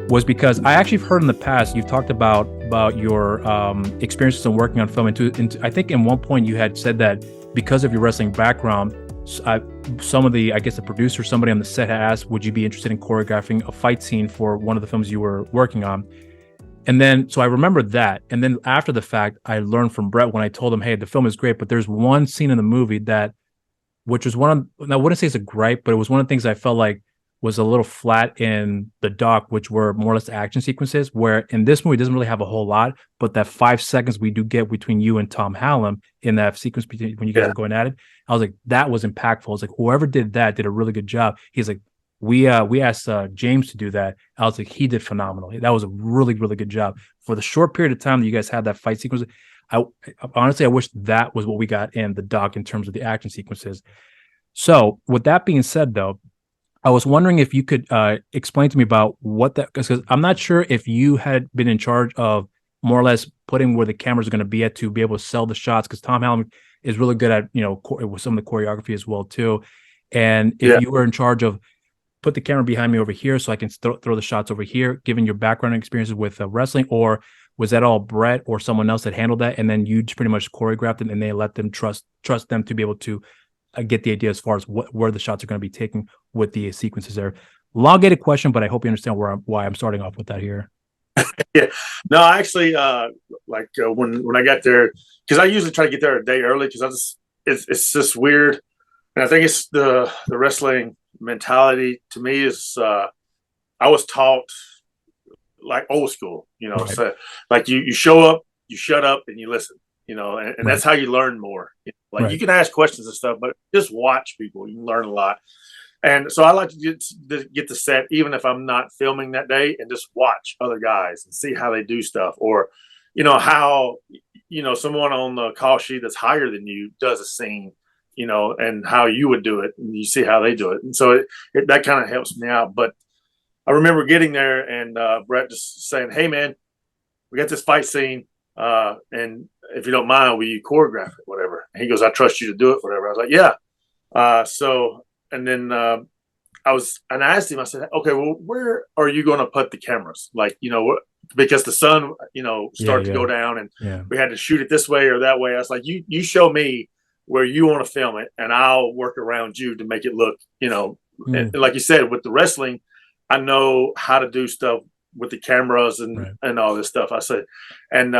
was because I actually heard in the past you've talked about your experiences in working on film, and I think in one point you had said that because of your wrestling background, some of the, I guess the producer, somebody on the set had asked, would you be interested in choreographing a fight scene for one of the films you were working on? And then, so I remember that. And then after the fact, I learned from Brett when I told him, hey, the film is great, but there's one scene in the movie which was I wouldn't say it's a gripe, but it was one of the things I felt like was a little flat in the doc, which were more or less action sequences, where in this movie it doesn't really have a whole lot, but that 5 seconds we do get between you and Tom Hallam in that sequence between when you guys are going at it, I was like, that was impactful. I was like, whoever did that did a really good job. He's like, we asked James to do that. I was like, he did phenomenal. That was a really, really good job. For the short period of time that you guys had that fight sequence, I honestly, I wish that was what we got in the doc in terms of the action sequences. So with that being said, though, I was wondering if you could explain to me about what that, because I'm not sure if you had been in charge of more or less putting where the cameras are going to be at to be able to sell the shots, because Tom Hallam is really good at, with some of the choreography as well, too. And if you were in charge of put the camera behind me over here so I can throw the shots over here, given your background and experiences with wrestling, or was that all Brett or someone else that handled that, and then you just pretty much choreographed it and they let them trust them to be able to get the idea as far as where the shots are going to be taken with the sequences there? Elongated question, but I hope you understand why I'm starting off with that here. Yeah, no, I actually when I got there, because I usually try to get there a day early because it's just weird, and I think it's the wrestling mentality to me is I was taught like old school, Right. so like you show up, you shut up, and you listen, and that's how you learn more. Like you can ask questions and stuff, but just watch people, you can learn a lot. And so I like to get the set, even if I'm not filming that day, and just watch other guys and see how they do stuff, or how someone on the call sheet that's higher than you does a scene, and how you would do it, and you see how they do it, and so that kind of helps me out. But I remember getting there and Brett just saying, "Hey, man, we got this fight scene, and if you don't mind, will you choreograph it, whatever?" And he goes, "I trust you to do it, whatever." I was like, "Yeah." And then I asked him, I said, "Okay, well, where are you going to put the cameras? Like, because the sun, start to go down, and we had to shoot it this way or that way." I was like, you show me where you want to film it, and I'll work around you to make it look, and like you said, with the wrestling, I know how to do stuff with the cameras and all this stuff." I said, and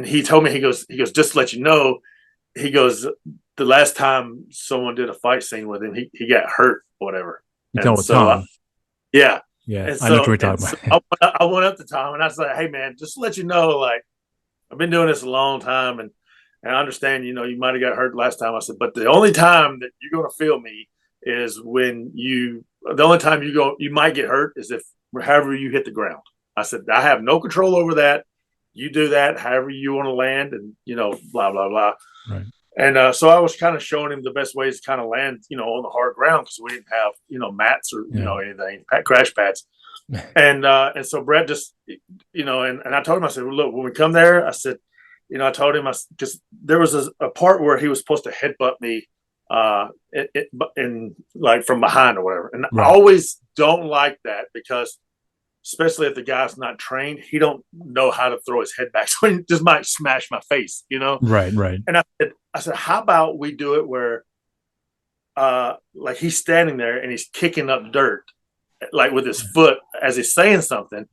he told me, he goes, "Just to let you know," he goes, "the last time someone did a fight scene with him, he got hurt or whatever." You know, with Tom. Yeah. And I know what you're talking about. I went up to Tom and I said, "Hey, man, just to let you know, like, I've been doing this a long time, and I understand, you might have got hurt last time." I said, "But the only time that you're going to feel me is the only time you might get hurt is if however you hit the ground." I said, "I have no control over that. You do that however you want to land, and blah blah blah." Right. And so I was kind of showing him the best ways to kind of land, on the hard ground, because we didn't have, mats or anything, crash pads. And so Brett just, and I told him, I said, "Well, look, when we come there," I said, I told him, because there was a part where he was supposed to headbutt me, in like from behind or whatever, and I always don't like that, because especially if the guy's not trained, he don't know how to throw his head back, so he just might smash my face, Right. And I said, "How about we do it where, like he's standing there and he's kicking up dirt, like with his foot as he's saying something,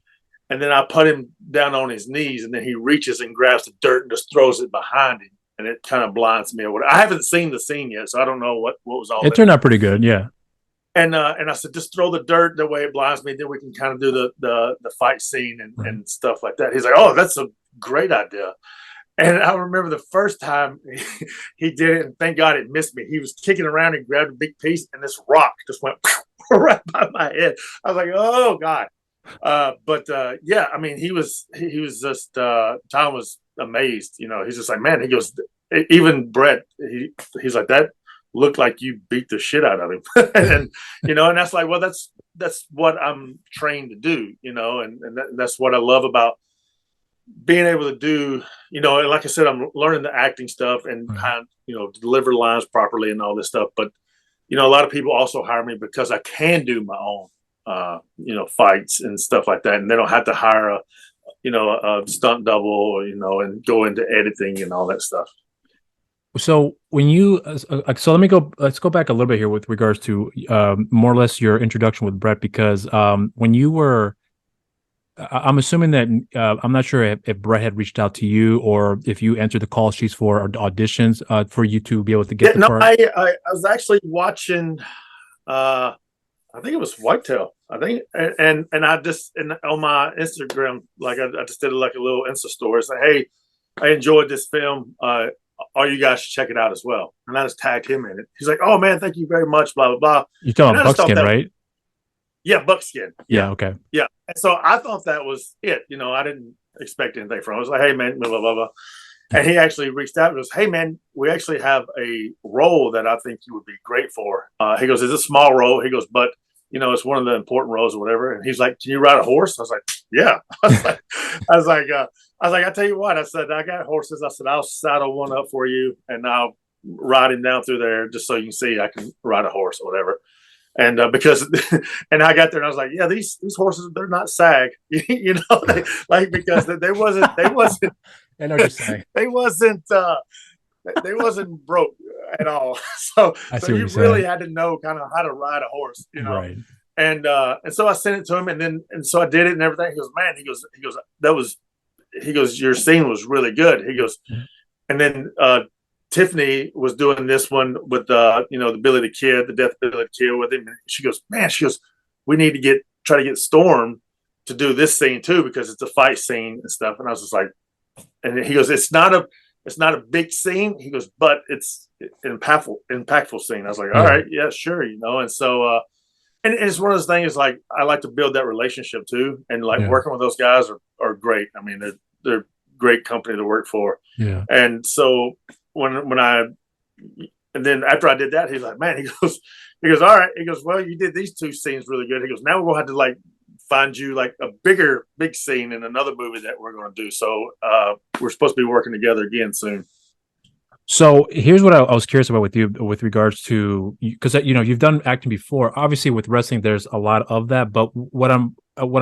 and then I put him down on his knees, and then he reaches and grabs the dirt and just throws it behind him, and it kind of blinds me or whatever." I haven't seen the scene yet, so I don't know what was all. It turned out pretty good, yeah. And I said, "Just throw the dirt the way it blinds me, then we can kind of do the fight scene and stuff like that." He's like, "Oh, that's a great idea." And I remember the first time he did it, and thank God it missed me. He was kicking around and grabbed a big piece, and this rock just went right by my head. I was like, "Oh God!" Yeah, I mean, he was just Tom was amazed. He's just like, "Man," he goes, even Brett, he's like, "That looked like you beat the shit out of him," and and that's like, well, that's what I'm trained to do, and that's what I love about being able to do, and like I said, I'm learning the acting stuff and how, deliver lines properly and all this stuff. But, a lot of people also hire me because I can do my own, fights and stuff like that, and they don't have to hire a stunt double, and go into editing and all that stuff. So when you, so let's go back a little bit here with regards to more or less your introduction with Brett, because when you were, I'm assuming that I'm not sure if Brett had reached out to you or if you entered the call sheets for auditions for you to be able to get the part. I was actually watching, I think it was Whitetail. I think, and I just on my Instagram, like I just did like a little Insta story. Say, hey, I enjoyed this film. All you guys should check it out as well. And I just tagged him in it. He's like, "Oh man, thank you very much." Blah blah blah. You're talking about Buckskin, right? Yeah, Buckskin. Yeah. Okay. Yeah. And so I thought that was it. I didn't expect anything from him. I was like, "Hey man, blah blah blah." And he actually reached out and goes, "Hey man, we actually have a role that I think you would be great for." He goes, "It's a small role." He goes, "But it's one of the important roles or whatever." And he's like, "Can you ride a horse?" I was like, "Yeah." I was like, "I tell you what," I said, "I got horses." I said, "I'll saddle one up for you and I'll ride him down through there just so you can see I can ride a horse or whatever." And because, and I got there and I was like, "Yeah, these horses, they're not sag, because they wasn't, I know what you're saying. they wasn't broke at all." So you really had to know kind of how to ride a horse, Right. And so I sent it to him, and so I did it and everything. He goes, "Man," he goes, "Your scene was really good." He goes, and then Tiffany was doing this one with the Billy the Kid, the Death Billy the Kid with him. And she goes, "Man," she goes, "we need to try to get Storm to do this scene too, because it's a fight scene and stuff." And I was just like, and he goes, "It's not a big scene." He goes, "But it's an impactful scene." I was like, "All right, yeah, sure." And so, and it's one of those things, like, I like to build that relationship too. And like working with those guys are great. I mean, they're great company to work for. Yeah. And so and then after I did that, he's like, "Man," he goes, "All right." He goes, "Well, you did these two scenes really good." He goes, "Now we're going to have to like find you like a big scene in another movie that we're going to do. So we're supposed to be working together again soon." So here's what I was curious about with you with regards to, because you've done acting before. Obviously, with wrestling, there's a lot of that. But what I'm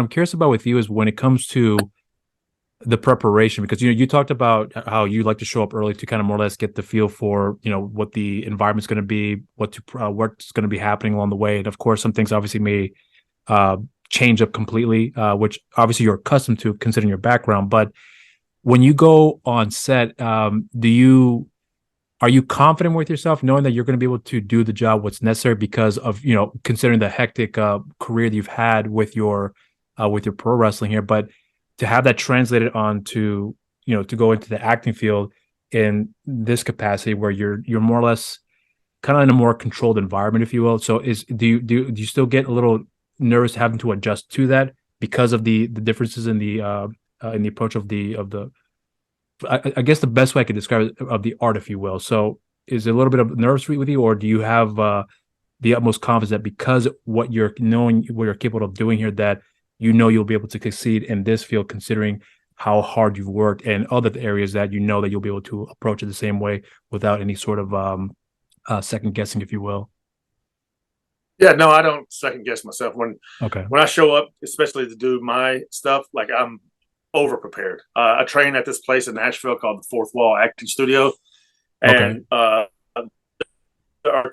curious about with you is when it comes to the preparation, because you talked about how you like to show up early to kind of more or less get the feel for what the environment's going to be, what's going to be happening along the way, and of course some things obviously may change up completely, which obviously you're accustomed to considering your background. But when you go on set, are you confident with yourself, knowing that you're going to be able to do the job, what's necessary, because of considering the hectic career that you've had with your pro wrestling here, but to have that translated onto to go into the acting field in this capacity where you're more or less kind of in a more controlled environment, if you will. So do you still get a little nervous having to adjust to that because of the differences in the approach of the I guess the best way I could describe it, of the art, if you will. So is it a little bit of nerves with you, or do you have the utmost confidence that because what you're capable of doing here, that you'll be able to succeed in this field, considering how hard you've worked and other areas that that you'll be able to approach it the same way without any sort of second guessing, if you will? Yeah, no, I don't second guess myself when I show up, especially to do my stuff. Like, I'm over prepared. I train at this place in Nashville called the Fourth Wall Acting Studio, and our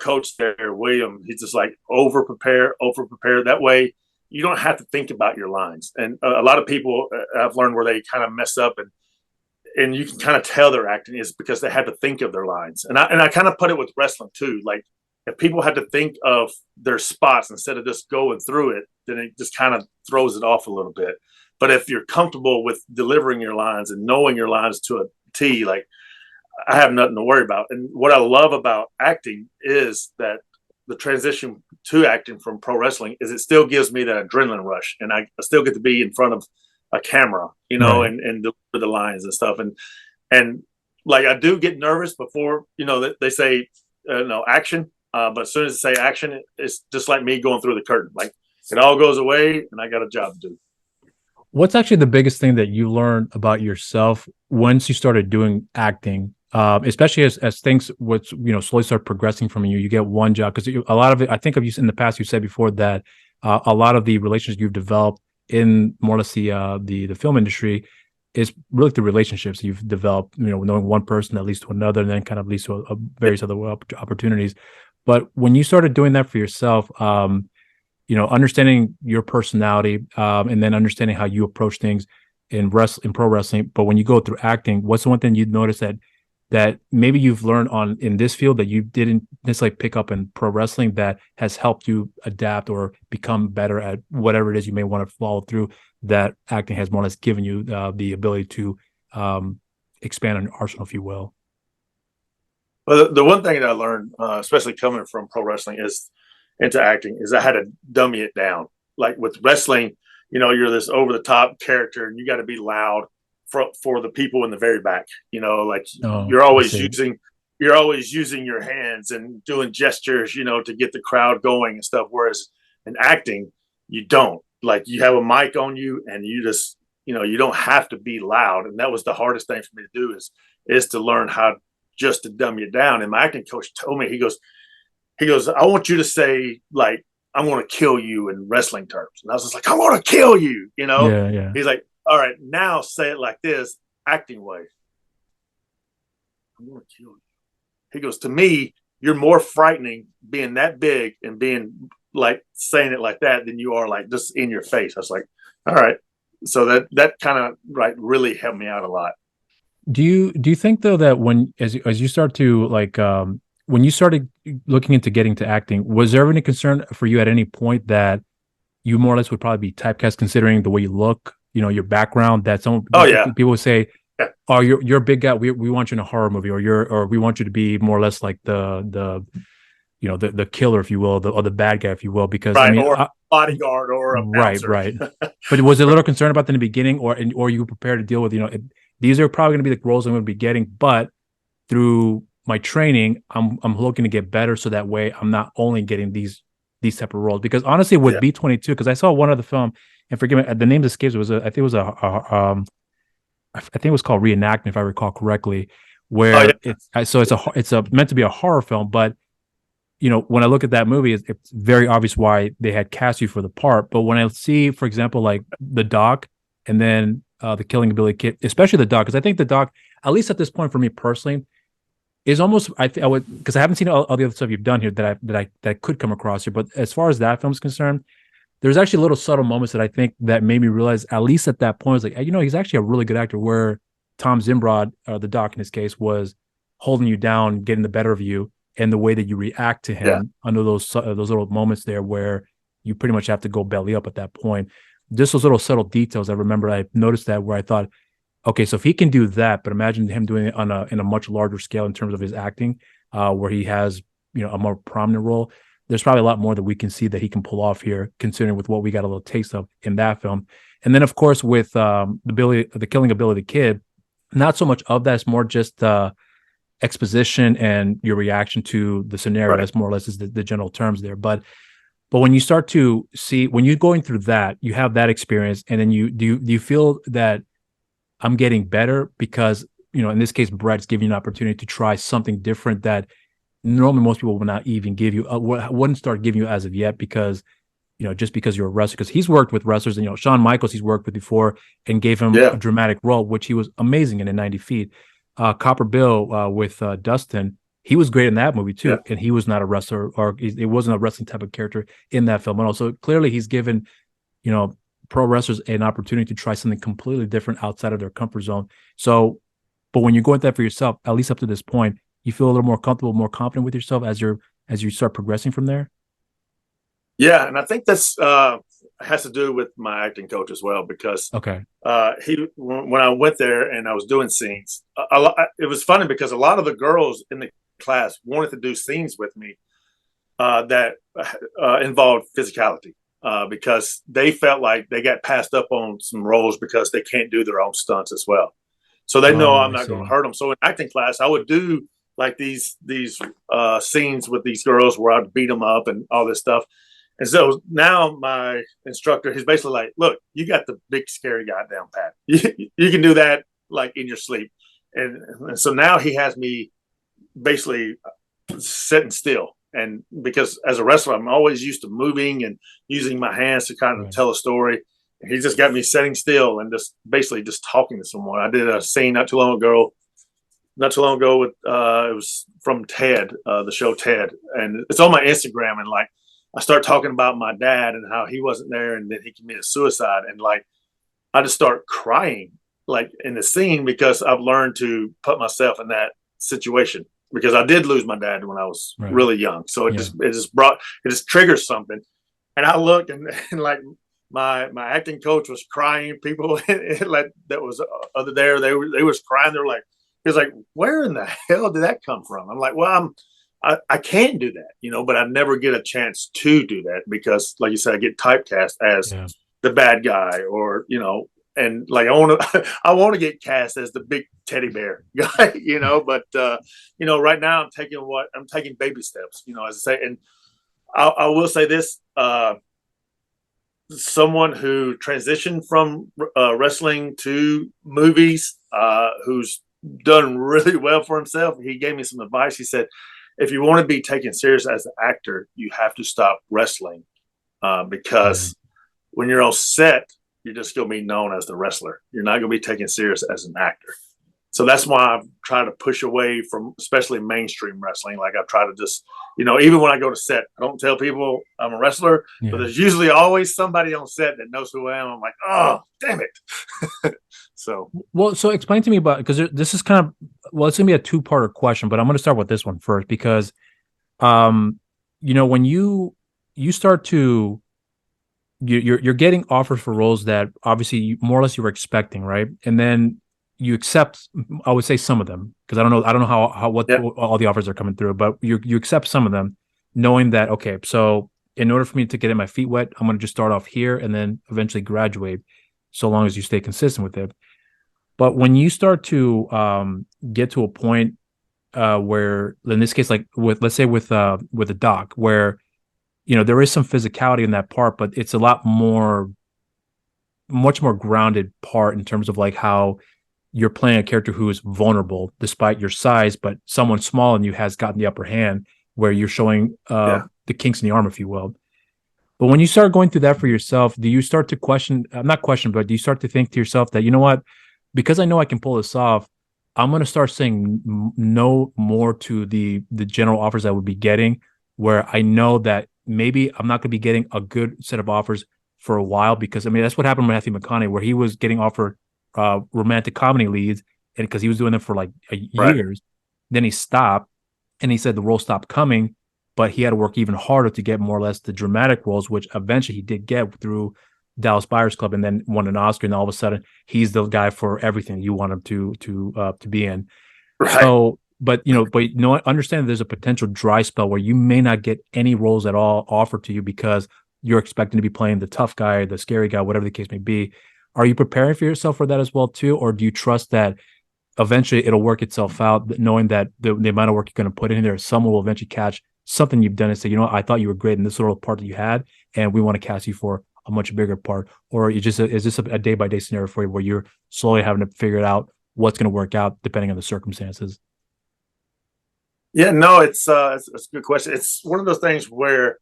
coach there, William, he's just like, over prepare. That way you don't have to think about your lines. And a lot of people I've learned where they kind of mess up, and you can kind of tell their acting is because they had to think of their lines. And I kind of put it with wrestling too. Like, if people had to think of their spots instead of just going through it, then it just kind of throws it off a little bit. But if you're comfortable with delivering your lines and knowing your lines to a T, like, I have nothing to worry about. And what I love about acting is that the transition to acting from pro wrestling is it still gives me that adrenaline rush, and I still get to be in front of a camera, Right. and deliver the lines and stuff. And like, I do get nervous before, they say, action. But as soon as they say action, it's just like me going through the curtain. Like, it all goes away and I got a job to do. What's actually the biggest thing that you learned about yourself once you started doing acting, especially as things slowly start progressing from you? You get one job, because a lot of it, I think of you in the past, you said before that a lot of the relationships you've developed in more or less the film industry is really the relationships you've developed, knowing one person that leads to another, and then kind of leads to various other opportunities. But when you started doing that for yourself, understanding your personality, and then understanding how you approach things in pro wrestling. But when you go through acting, what's the one thing you'd notice that maybe you've learned in this field that you didn't necessarily pick up in pro wrestling that has helped you adapt or become better at whatever it is you may want to follow through, that acting has more or less given you the ability to expand on your arsenal, if you will? Well, the one thing that I learned, especially coming from pro wrestling, is into acting, is I had to dummy it down. Like with wrestling, you're this over the top character, and you got to be loud for the people in the very back. Like Oh, you're I always see. using your hands and doing gestures, to get the crowd going and stuff. Whereas in acting, you don't. Like you have a mic on you, and you just, you don't have to be loud. And that was the hardest thing for me to do is to learn how just to dummy it down. And my acting coach told me, he goes, I want you to say, like, I'm going to kill you in wrestling terms. And I was just like, I'm going to kill you, Yeah, yeah. He's like, all right, now say it like this, acting way. I'm going to kill you. He goes, to me, you're more frightening being that big and being like saying it like that than you are like just in your face. I was like, all right. So that kind of really helped me out a lot. Do you think though that when as you start to when you started looking into getting to acting, was there any concern for you at any point that you more or less would probably be typecast considering the way you look, your background, that some Oh yeah. people would say, Yeah. oh, you're a big guy, we want you in a horror movie, or we want you to be more or less like the killer, if you will, or the bad guy, if you will, because I Right. mean, Or bodyguard or a right, bouncer. right. But was it a little concerned about that in the beginning, or you prepared to deal with, these are probably going to be the roles I'm going to be getting, but through my training, I'm looking to get better, so that way I'm not only getting these type of roles. Because honestly, with Yeah. B-22, because I saw one other film, and forgive me, the name escapes. I think it was I think it was called Reenactment, if I recall correctly, Oh where yeah. it's meant to be a horror film, but when I look at that movie, it's very obvious why they had cast you for the part. But when I see, for example, like the doc, and then the Killing Ability Kid, especially the doc, because I think the doc, at least at this point for me personally, is almost I would, because I haven't seen all the other stuff you've done here that could come across here. But as far as that film's concerned, there's actually little subtle moments that I think that made me realize, at least at that point, I was like, hey, he's actually a really good actor. Where Tom Zimbrod, the doc in his case, was holding you down, getting the better of you, and the way that you react to Yeah. him under those little moments there, where you pretty much have to go belly up at that point. Just those little subtle details. I remember I noticed that, where I thought, okay, so if he can do that, but imagine him doing it in a much larger scale in terms of his acting, where he has a more prominent role. There's probably a lot more that we can see that he can pull off here, considering with what we got a little taste of in that film. And then, of course, with the Killing Ability Kid, not so much of that. It's more just exposition and your reaction to the scenario. Right. That's more or less is the general terms there. But when you start to see, when you're going through that, you have that experience, and then do you feel that I'm getting better because, in this case, Brett's giving you an opportunity to try something different that normally most people would not even give you, wouldn't start giving you as of yet, because, just because you're a wrestler, because he's worked with wrestlers, and, Shawn Michaels, he's worked with before, and gave him Yeah. a dramatic role, which he was amazing in 90 feet. Copper Bill, with Dustin, he was great in that movie Yeah. too. And he was not a wrestler, or it wasn't a wrestling type of character in that film. And also clearly he's given, you know, pro wrestlers an opportunity to try something completely different outside of their comfort zone. So, but when you're going through that for yourself, at least up to this point, you feel a little more comfortable, more confident with yourself as you start progressing from there. Yeah, and I think that's has to do with my acting coach as well, because Okay. he when I went there and I was doing scenes, it was funny because a lot of the girls in the class wanted to do scenes with me that involved physicality, because they felt like they got passed up on some roles because they can't do their own stunts as well. So they know Oh, I'm I not going to see. hurt them. So in acting class, I would do like these scenes with these girls where I'd beat them up and all this stuff. And so now my instructor, he's basically like, look, you got the big scary guy down pat. You can do that like in your sleep. And so now he has me basically sitting still. And because as a wrestler, I'm always used to moving and using my hands to kind of tell a story. He just got me sitting still and just basically just talking to someone. I did a scene not too long ago with it was from Ted, the show Ted, and it's on my Instagram. And like I start talking about my dad and how he wasn't there, and then he committed suicide, and like I just start crying like in the scene because I've learned to put myself in that situation, because I did lose my dad when I was really young. So it just triggers something. And I looked and like my acting coach was crying. People like that was other there, they was crying. They were like, he was like, where in the hell did that come from? I'm like, well, I can't do that, you know, but I never get a chance to do that because, like you said, I get typecast as the bad guy, or, you know, and like I want to get cast as the big teddy bear guy, you know, but you know, right now I'm taking baby steps, you know, as I say. And I will say this, someone who transitioned from wrestling to movies, who's done really well for himself. He gave me some advice. He said, if you want to be taken serious as an actor, you have to stop wrestling, because when you're on set, you're just going to be known as the wrestler. You're not going to be taken serious as an actor. So that's why I've tried to push away from, especially mainstream wrestling. Like I've tried to just, you know, even when I go to set, I don't tell people I'm a wrestler, but there's usually always somebody on set that knows who I am. I'm like, oh, damn it. So explain to me about, because this is kind of, well, it's gonna be a two-parter question, but I'm gonna start with this one first because, you know, when you start to, you're getting offers for roles that obviously more or less you were expecting, right? And then you accept, I would say some of them, because I don't know how all the offers are coming through, but you accept some of them, knowing that, okay, so in order for me to get my feet wet, I'm going to just start off here and then eventually graduate, so long as you stay consistent with it. But when you start to get to a point where, in this case, like let's say with a doc, where, you know, there is some physicality in that part, but it's a much more grounded part in terms of like how you're playing a character who is vulnerable despite your size, but someone small and you has gotten the upper hand, where you're showing the kinks in the armor, if you will. But when you start going through that for yourself, do you start to question, not question, but do you start to think to yourself that, you know what, because I know I can pull this off, I'm going to start saying no more to the general offers I would be getting, where I know that maybe I'm not going to be getting a good set of offers for a while? Because, I mean, that's what happened with Matthew McConaughey, where he was getting offered romantic comedy leads, and because he was doing them for like years, then he stopped, and he said the role stopped coming, but he had to work even harder to get more or less the dramatic roles, which eventually he did get through Dallas Buyers Club, and then won an Oscar, and all of a sudden he's the guy for everything you want him to be in. So, but understand there's a potential dry spell where you may not get any roles at all offered to you because you're expecting to be playing the tough guy, the scary guy, whatever the case may be. Are you preparing for yourself for that as well too, or do you trust that eventually it'll work itself out, knowing that the amount of work you're going to put in there, someone will eventually catch something you've done and say, you know, I thought you were great in this little part that you had, and we want to cast you for a much bigger part? Or is this a day-by-day scenario for you where you're slowly having to figure out what's going to work out depending on the circumstances? Yeah, no, it's a good question. It's one of those things where,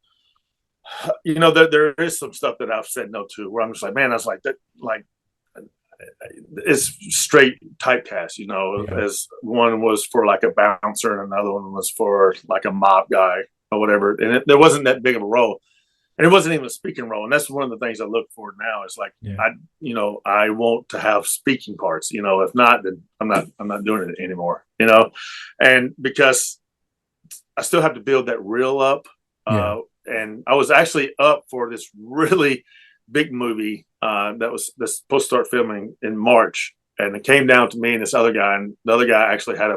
you know, there is some stuff that I've said no to, where I'm just like, man, I was like that, like it's straight typecast, you know, as one was for like a bouncer and another one was for like a mob guy or whatever. And there wasn't that big of a role. And it wasn't even a speaking role. And that's one of the things I look for now. Is like, I want to have speaking parts, you know, if not, then I'm not doing it anymore, you know? And because I still have to build that reel up. And I was actually up for this really big movie that was supposed to start filming in March. And it came down to me and this other guy, and the other guy actually had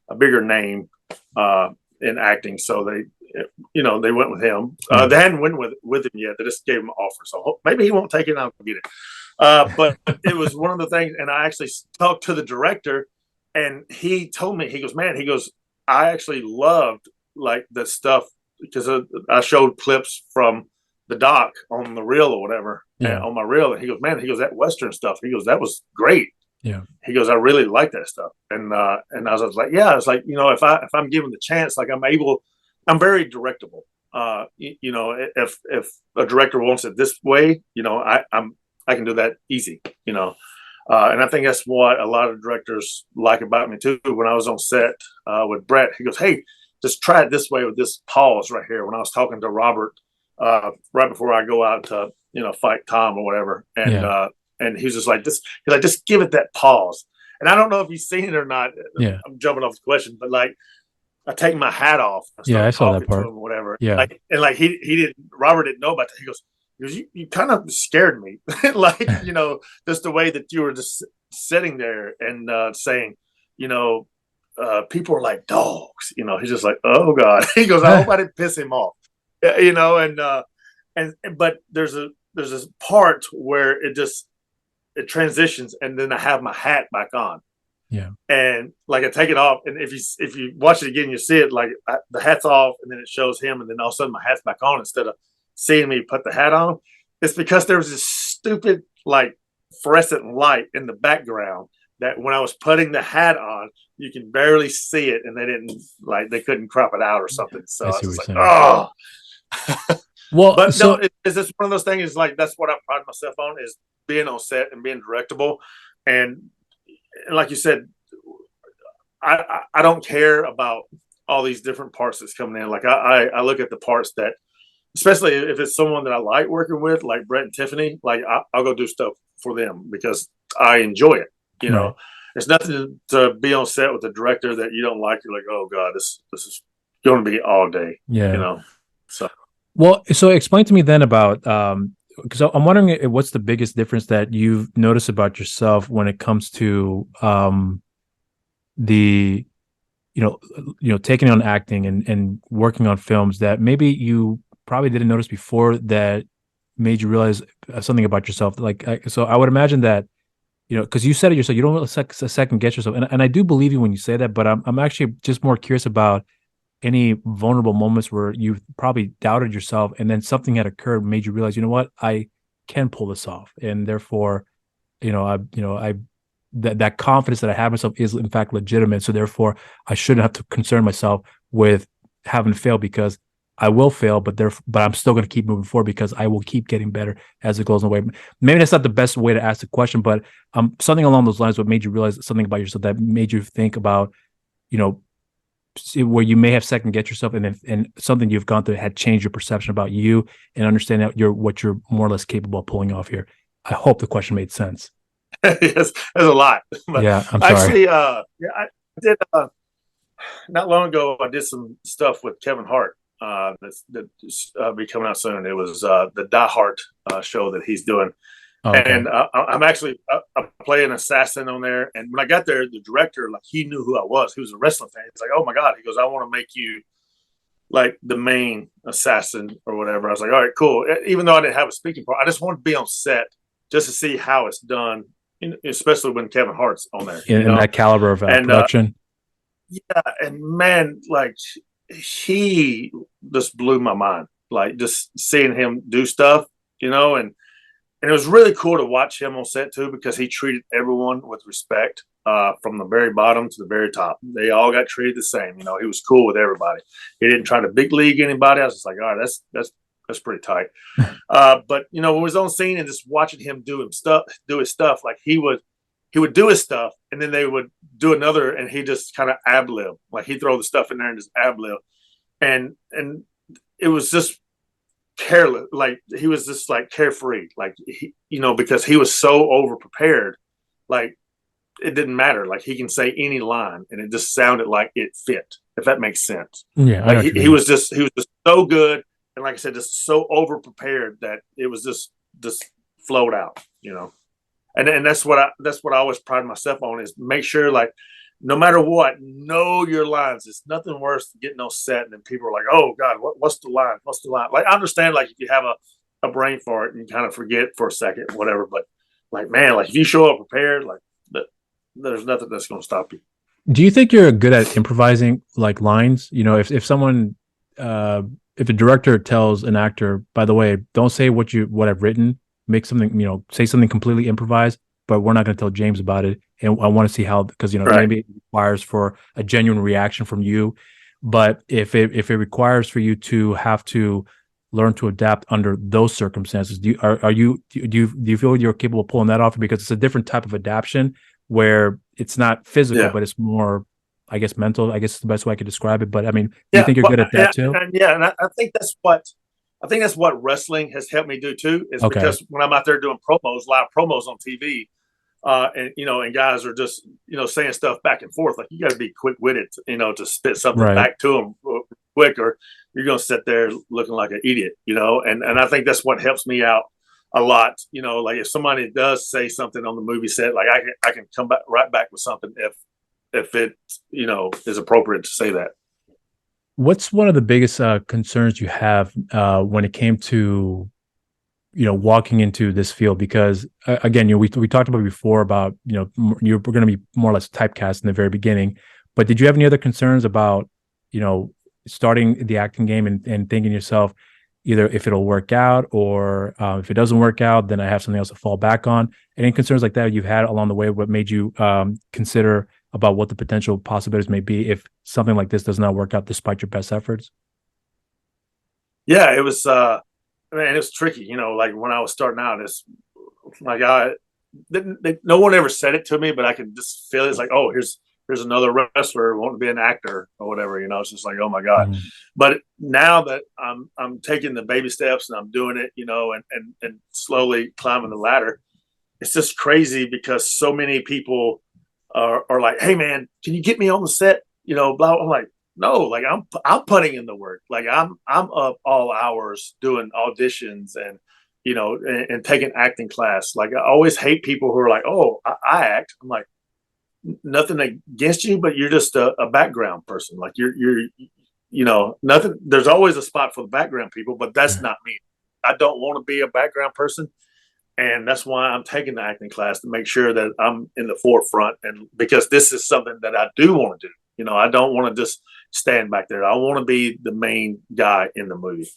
a bigger name in acting. So they went with him. They hadn't went with him yet. They just gave him an offer. So maybe he won't take it and I'll get it. But it was one of the things. And I actually talked to the director, and he told me, he goes, I actually loved like the stuff, because I showed clips from the doc on the reel or whatever, on my reel. And he goes, that Western stuff, he goes, that was great. Yeah. He goes, I really like that stuff. And I was like, yeah, it's like, you know, if I'm given the chance, like I'm very directable. If a director wants it this way, I can do that easy. And I think that's what a lot of directors like about me too. When I was on set with Brett, he goes, "Hey, just try it this way with this pause right here." When I was talking to Robert right before I go out to fight Tom or whatever, and he was just like, he's like, just give it that pause. And I don't know if you've seen it or not. Yeah, I'm jumping off the question, but like, I take my hat off and start I saw that talking part. to him or whatever. Yeah, Robert didn't know about that. He goes, you kind of scared me. Like, just the way that you were just sitting there and saying, people are like dogs. He's just like, oh God. He goes, I hope I didn't piss him off. But there's a part where it transitions, and then I have my hat back on. Yeah. And like I take it off, and if you watch it again, you see it like the hat's off, and then it shows him, and then all of a sudden my hat's back on instead of seeing me put the hat on. It's because there was this stupid like fluorescent light in the background that when I was putting the hat on, you can barely see it, and they couldn't crop it out or something. So I was like, oh. Well, but so, no, it's just one of those things. Is like that's what I pride myself on, is being on set and being directable, and like you said, I don't care about all these different parts that's coming in. Like I look at the parts that, especially if it's someone that I like working with, like Brett and Tiffany, like I'll go do stuff for them because I enjoy it. Right. It's nothing to be on set with a director that you don't like. You're like, oh God, this is going to be all day. Yeah. So explain to me then about because I'm wondering what's the biggest difference that you've noticed about yourself when it comes to the taking on acting and working on films that maybe you probably didn't notice before that made you realize something about yourself. Like, so I would imagine that, because you said it yourself, you don't second guess yourself, and I do believe you when you say that. But I'm actually just more curious about any vulnerable moments where you probably doubted yourself, and then something had occurred, made you realize, what, I can pull this off, and therefore, that confidence that I have myself is in fact legitimate. So therefore, I shouldn't have to concern myself with having failed, because I will fail, but I'm still going to keep moving forward because I will keep getting better as it goes away. Maybe that's not the best way to ask the question, but something along those lines. What made you realize something about yourself that made you think about, where you may have second guessed yourself, and something you've gone through had changed your perception about you and understand that what you're more or less capable of pulling off here. I hope the question made sense. Yes, there's a lot. But yeah, I'm sorry. Actually, I did not long ago. I did some stuff with Kevin Hart that's be coming out soon. It was the Die Hart show that he's doing. Oh, okay. And I'm actually I play an assassin on there. And when I got there, the director, like, he knew who I was. He was a wrestling fan. He's like, "Oh my God!" He goes, "I want to make you like the main assassin or whatever." I was like, "All right, cool." Even though I didn't have a speaking part, I just wanted to be on set just to see how it's done, especially when Kevin Hart's on there. In that caliber of production. Yeah, and man, like, he just blew my mind. Like, just seeing him do stuff, and it was really cool to watch him on set too, because he treated everyone with respect, from the very bottom to the very top. They all got treated the same. He was cool with everybody. He didn't try to big league anybody. I was just like, all right, that's pretty tight. But when we was on scene and just watching him do his stuff, like he would do his stuff, and then they would do another, and he just kind of ad lib, like he'd throw the stuff in there and just ad lib, and it was just careless, like he was just like carefree, like because he was so over prepared, like it didn't matter, like he can say any line and it just sounded like it fit, if that makes sense. Yeah, like he was just so good, and like I said, just so over prepared that it was just flowed out, and that's what I always pride myself on, is make sure, like, no matter what, know your lines. It's nothing worse than getting on set and then people are like, "Oh God, what's the line? What's the line?" Like, I understand, like, if you have a brain fart and you kind of forget for a second, whatever. But like, man, like if you show up prepared, like there's nothing that's going to stop you. Do you think you're good at improvising, like, lines? If someone, if a director tells an actor, by the way, don't say what I've written, make something, say something completely improvised, but we're not going to tell James about it. And I want to see how, because, right, maybe it requires for a genuine reaction from you. But if it requires for you to have to learn to adapt under those circumstances, do you feel you're capable of pulling that off? Because it's a different type of adaptation where it's not physical, Yeah. but it's more, I guess, mental. I guess it's the best way I could describe it. But I mean, do you Yeah. think you're Well, good at that too? and I think that's what wrestling has helped me do too, is Okay. because when I'm out there doing promos, live promos on TV, and guys are just, saying stuff back and forth, like you got to be quick witted, to spit something Right. back to them quick, or you're going to sit there looking like an idiot, and I think that's what helps me out a lot. Like if somebody does say something on the movie set, like I can come back right back with something if it, is appropriate to say that. What's one of the biggest concerns you have when it came to walking into this field? Because again, we talked about before about you're going to be more or less typecast in the very beginning. But did you have any other concerns about starting the acting game and thinking to yourself either if it'll work out or if it doesn't work out, then I have something else to fall back on? Any concerns like that you've had along the way? What made you consider about what the potential possibilities may be if something like this does not work out despite your best efforts? Yeah, it was. Man, it was tricky. Like when I was starting out, it's like no one ever said it to me, but I could just feel it. It's like, oh, here's another wrestler wanting to be an actor or whatever. It's just like, oh my god. Mhm. But now that I'm taking the baby steps and I'm doing it, and slowly climbing the ladder, it's just crazy because so many people are like, hey man, can you get me on the set? Blah. I'm like, no, like I'm putting in the work. Like I'm up all hours doing auditions and taking acting class. Like I always hate people who are like, oh, I act. I'm like, nothing against you, but you're just a background person. Like you're nothing. There's always a spot for the background people, but that's not me. I don't want to be a background person. And that's why I'm taking the acting class, to make sure that I'm in the forefront. And because this is something that I do want to do. I don't want to just stand back there. I want to be the main guy in the movie.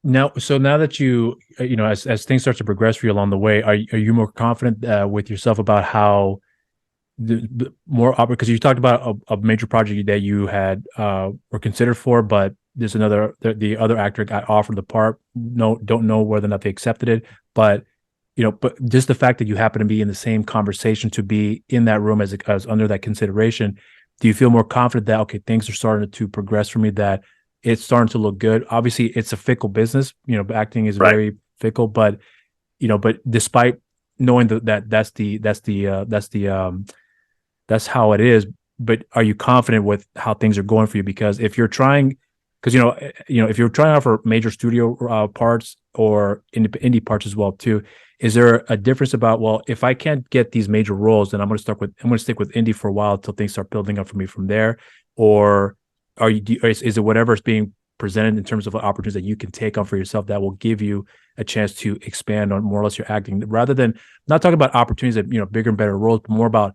Now that as things start to progress for you along the way, are you more confident with yourself about how the more because you talked about a major project that you had were considered for, but there's the other actor got offered the part. No, don't know whether or not they accepted it, but but just the fact that you happen to be in the same conversation, to be in that room as under that consideration, do you feel more confident that okay, things are starting to progress for me, that it's starting to look good? Obviously, it's a fickle business. Acting is Right. very fickle, but but despite knowing that's how it is. But are you confident with how things are going for you? Because if you're trying, because if you're trying out for major studio parts or indie parts as well too, is there a difference about, well, if I can't get these major roles, then I'm going to stick with indie for a while until things start building up for me from there? Or is it whatever's being presented in terms of opportunities that you can take on for yourself that will give you a chance to expand on more or less your acting, rather than not talking about opportunities that bigger and better roles, but more about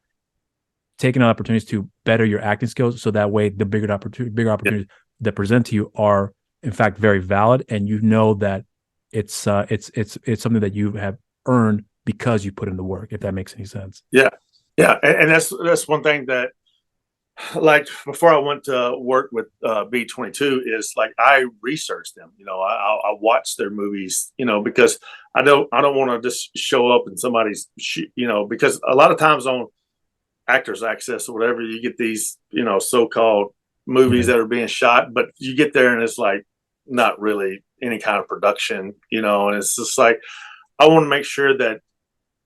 taking on opportunities to better your acting skills, so that way the bigger opportunities that present to you are in fact very valid, and that it's something that you have earned because you put in the work, if that makes any sense. Yeah. Yeah. And that's one thing that, like before I went to work with B22, is like I researched them. I watch their movies. Because I don't want to just show up in somebody's. Because a lot of times on Actors Access or whatever, you get these so-called movies Yeah. that are being shot, but you get there and it's like not really any kind of production. And it's just like I want to make sure that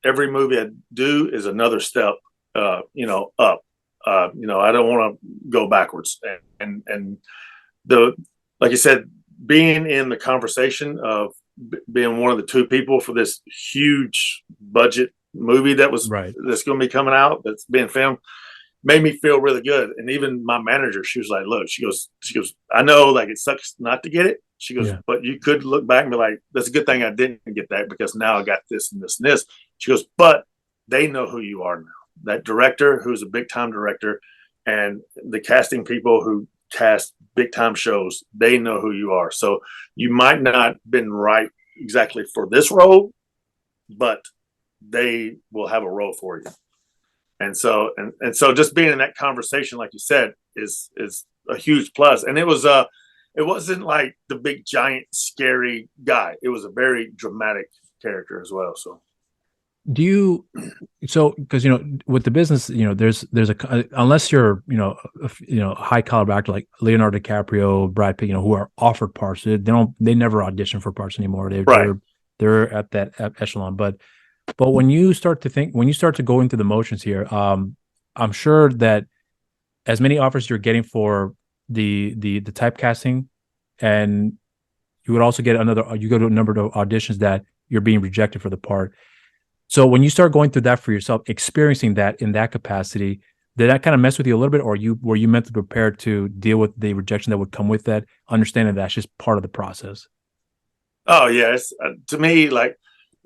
every movie I do is another step, up. I don't want to go backwards. And the like you said, being in the conversation of being one of the two people for this huge budget movie Right. that's going to be coming out, that's being filmed, made me feel really good. And even my manager, she was like, "Look," she goes, "I know like it sucks not to get it." She goes, Yeah. "But you could look back and be like, that's a good thing I didn't get that, because now I got this and this and this." She goes, "But they know who you are now. That director, who's a big time director, and the casting people who cast big time shows, they know who you are. So you might not been right exactly for this role, but they will have a role for you." And so just being in that conversation, like you said, is a huge plus. And it wasn't like the big giant scary guy. It was a very dramatic character as well. So Do you so because with the business, there's a unless you're a high caliber actor like Leonardo DiCaprio, Brad Pitt, who are offered parts, they never audition for parts anymore. right. They're at that echelon. But when you start to go into the motions here, I'm sure that as many offers you're getting for the typecasting, and you would also get you go to a number of auditions that you're being rejected for the part. So when you start going through that for yourself, experiencing that in that capacity, did that kind of mess with you a little bit, or were you mentally prepared to deal with the rejection that would come with that, understanding that's just part of the process? Oh yeah, to me, like,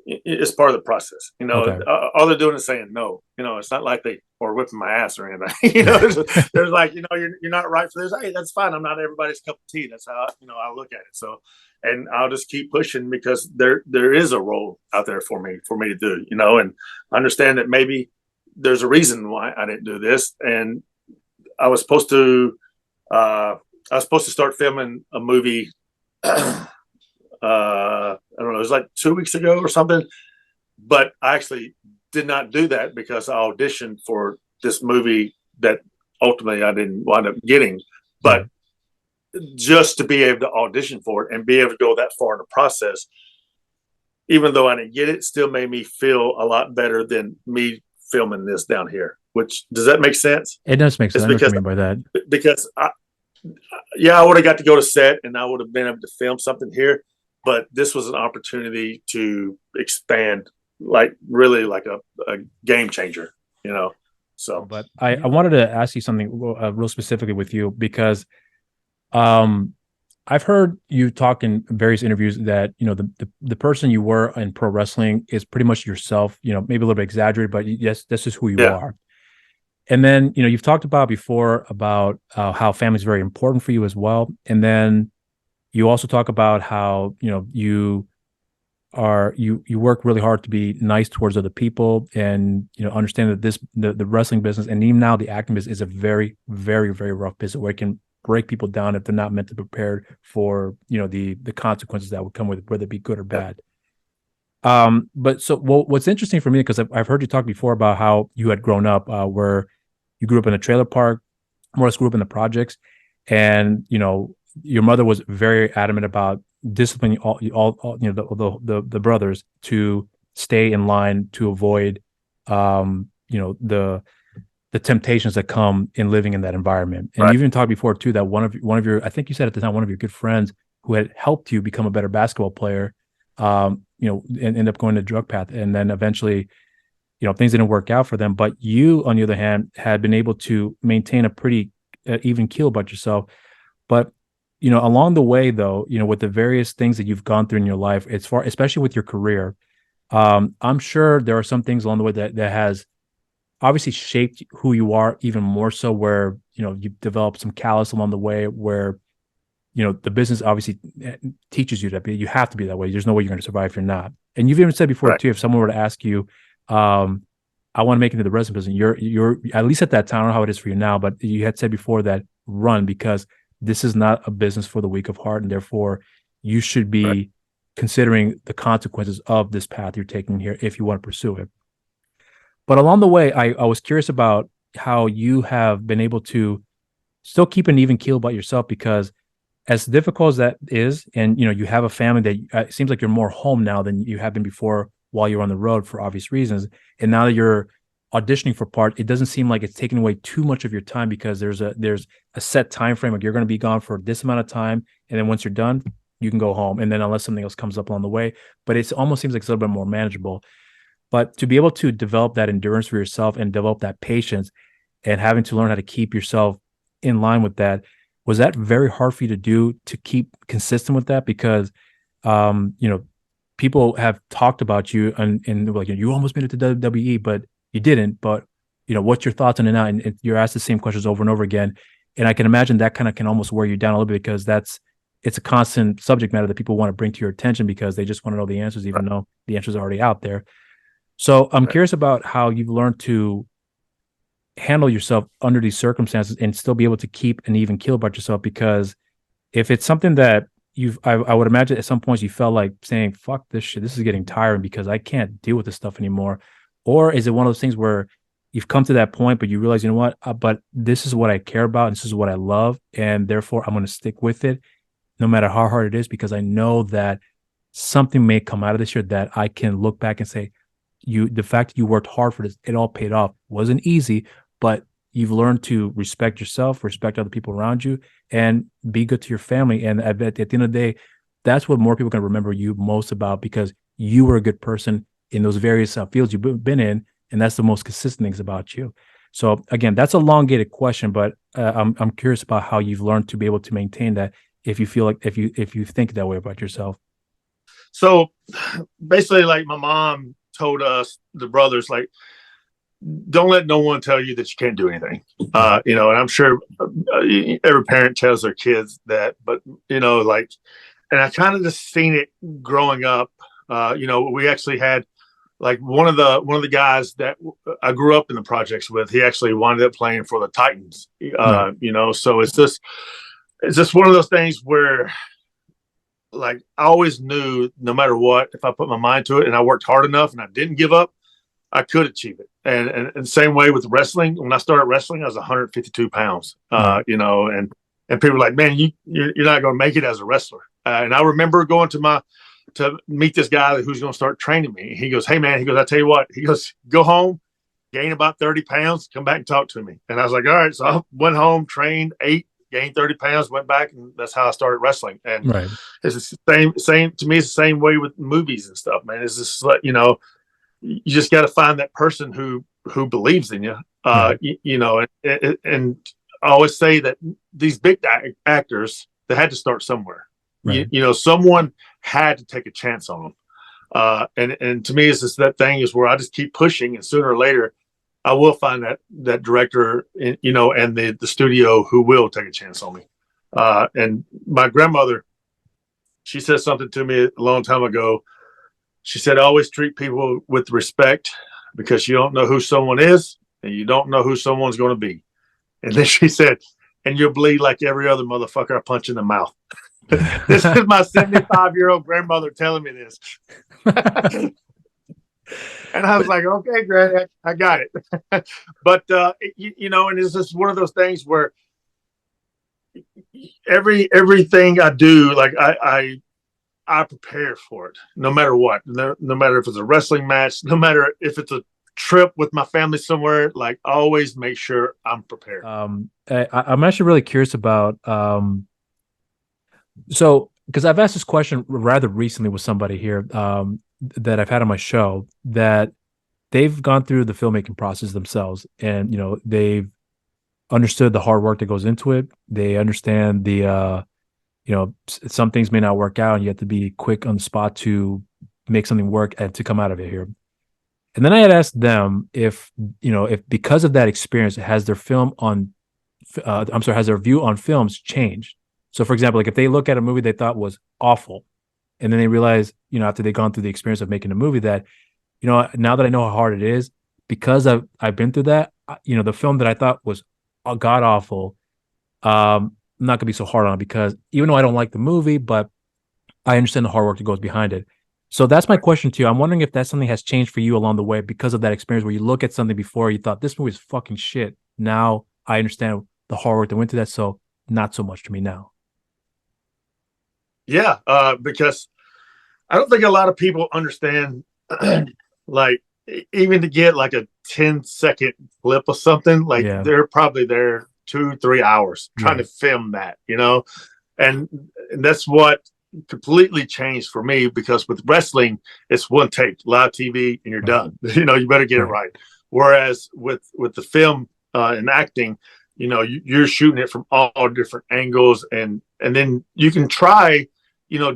it's part of the process. Okay. All they're doing is saying no. It's not like they or whipping my ass or anything. There's like, you're not right for this. Hey, that's fine. I'm not everybody's cup of tea. That's how I look at it. So, and I'll just keep pushing because there is a role out there for me to do. And understand that maybe there's a reason why I didn't do this. And I was supposed to start filming a movie. I don't know, it was like 2 weeks ago or something, but I actually did not do that because I auditioned for this movie that ultimately I didn't wind up getting. But just to be able to audition for it and be able to go that far in the process, even though I didn't get it, still made me feel a lot better than me filming this down here. Which, does that make sense? It does make sense. It's because, I mean by that. Because I would have got to go to set and I would have been able to film something here. But this was an opportunity to expand, like really like a game changer, So, but I wanted to ask you something real specifically with you because I've heard you talk in various interviews that the person you were in pro wrestling is pretty much yourself. Maybe a little bit exaggerated, but yes, this is who you are. And then you've talked about before about how family is very important for you as well, and then you also talk about how you work really hard to be nice towards other people, and understand that the wrestling business and even now the acting business is a very, very, very rough business where it can break people down if they're not mentally prepared for the consequences that would come with it, whether it be good or bad. But so what's interesting for me, because I've heard you talk before about how you had grown up where you grew up in a trailer park, more or less grew up in the projects, and your mother was very adamant about disciplining all the brothers to stay in line to avoid the temptations that come in living in that environment. And you even talked before too that one of your, I think you said at the time, one of your good friends who had helped you become a better basketball player, and end up going the drug path, and then eventually things didn't work out for them. But you, on the other hand, had been able to maintain a pretty even keel about yourself. But along the way, though, with the various things that you've gone through in your life, especially with your career, I'm sure there are some things along the way that has obviously shaped who you are even more so, where you've developed some callous along the way, where the business obviously teaches you that you have to be that way. There's no way you're going to survive if you're not. And you've even said before too, if someone were to ask you, I want to make it into the wrestling business, you're at least at that time, I don't know how it is for you now, but you had said before that run, because this is not a business for the weak of heart, and therefore you should be considering the consequences of this path you're taking here if you want to pursue it. But along the way, I was curious about how you have been able to still keep an even keel about yourself, because as difficult as that is, and you have a family that it seems like you're more home now than you have been before while you're on the road for obvious reasons, and now that you're auditioning for part, it doesn't seem like it's taking away too much of your time, because there's a set time frame, like you're going to be gone for this amount of time, and then once you're done, you can go home, and then unless something else comes up along the way. But it almost seems like it's a little bit more manageable. But to be able to develop that endurance for yourself and develop that patience, and having to learn how to keep yourself in line with that, was that very hard for you to do, to keep consistent with that? Because people have talked about you and like, you almost made it to WWE, but you didn't. But what's your thoughts on it now? And you're asked the same questions over and over again, and I can imagine that kind of can almost wear you down a little bit, because it's a constant subject matter that people want to bring to your attention, because they just want to know the answers, even though the answers are already out there. So I'm curious about how you've learned to handle yourself under these circumstances and still be able to keep an even keel about yourself. Because if it's something that I would imagine at some points you felt like saying, fuck this shit, this is getting tiring because I can't deal with this stuff anymore. Or is it one of those things where you've come to that point, but you realize, you know what, but this is what I care about. And this is what I love. And therefore I'm going to stick with it no matter how hard it is, because I know that something may come out of this year that I can look back and say, the fact that you worked hard for this, it all paid off. It wasn't easy, but you've learned to respect yourself, respect other people around you, and be good to your family. And I bet at the end of the day, that's what more people can remember you most about, because you were a good person in those various fields you've been in, and that's the most consistent things about you. So again, that's a elongated question, but I'm curious about how you've learned to be able to maintain that. If you feel like if you think that way about yourself. So basically, like my mom told us, the brothers, like, don't let no one tell you that you can't do anything. And I'm sure every parent tells their kids that, but like, and I kind of just seen it growing up. We actually had like one of the guys that I grew up in the projects with. He actually wound up playing for the Titans. So it's just one of those things where, like, I always knew no matter what, if I put my mind to it and I worked hard enough and I didn't give up, I could achieve it. And same way with wrestling. When I started wrestling, I was 152 pounds, and people were like, man, you're not going to make it as a wrestler. And I remember going to meet this guy who's going to start training me. He goes, hey man, I tell you what, he goes, go home, gain about 30 pounds, come back and talk to me. And I was like, all right. So I went home, trained, ate, gained 30 pounds, went back, and that's how I started wrestling. And it's the same to me. It's the same way with movies and stuff, man. It's just like, you just got to find that person who believes in you. And I always say that these big actors, they had to start somewhere. Right. Someone had to take a chance on them. And to me, it's just that thing is where I just keep pushing, and sooner or later, I will find that director, and the studio who will take a chance on me. And my grandmother, she said something to me a long time ago. She said, always treat people with respect, because you don't know who someone is and you don't know who someone's going to be. And then she said, and you'll bleed like every other motherfucker I punch in the mouth. This is my 75-year-old grandmother telling me this. And I was like, okay, Granny, I got it. But, and it's just one of those things where everything I do, like I prepare for it, no matter what, no matter if it's a wrestling match, no matter if it's a trip with my family somewhere, like I always make sure I'm prepared. I'm actually really curious about, so, because I've asked this question rather recently with somebody here that I've had on my show, that they've gone through the filmmaking process themselves, and they've understood the hard work that goes into it. They understand the some things may not work out, and you have to be quick on the spot to make something work and to come out of it here. And then I had asked them if because of that experience, has their view on films changed? So, for example, like if they look at a movie they thought was awful, and then they realize, after they've gone through the experience of making a movie, that, now that I know how hard it is, because I've been through that, the film that I thought was god awful, I'm not gonna be so hard on it, because even though I don't like the movie, but I understand the hard work that goes behind it. So that's my question to you. I'm wondering if that something has changed for you along the way because of that experience, where you look at something before you thought this movie is fucking shit. Now I understand the hard work that went to that, so not so much to me now. Yeah, because I don't think a lot of people understand, like, even to get like a 10-second clip of something, like they're probably there 2-3 hours trying to film that, and that's what completely changed for me, because with wrestling, it's one take, live TV, and you're done. You better get it right. Whereas with the film and acting, you're shooting it from all different angles, and then you can try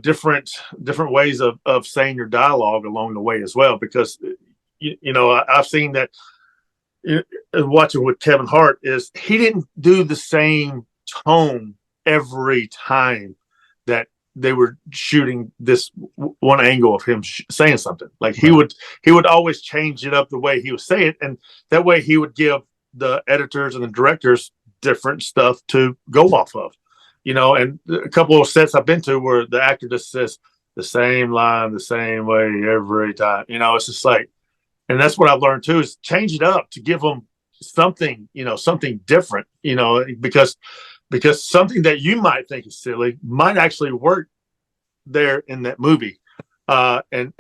different ways of saying your dialogue along the way as well, because I've seen that watching with Kevin Hart, is he didn't do the same tone every time that they were shooting this one angle of him saying something. Like he would always change it up the way he would say it, and that way he would give the editors and the directors different stuff to go off of, and a couple of sets I've been to where the actor just says the same line the same way every time. It's just like, and that's what I've learned too, is change it up to give them something, something different, because something that you might think is silly might actually work there in that movie. And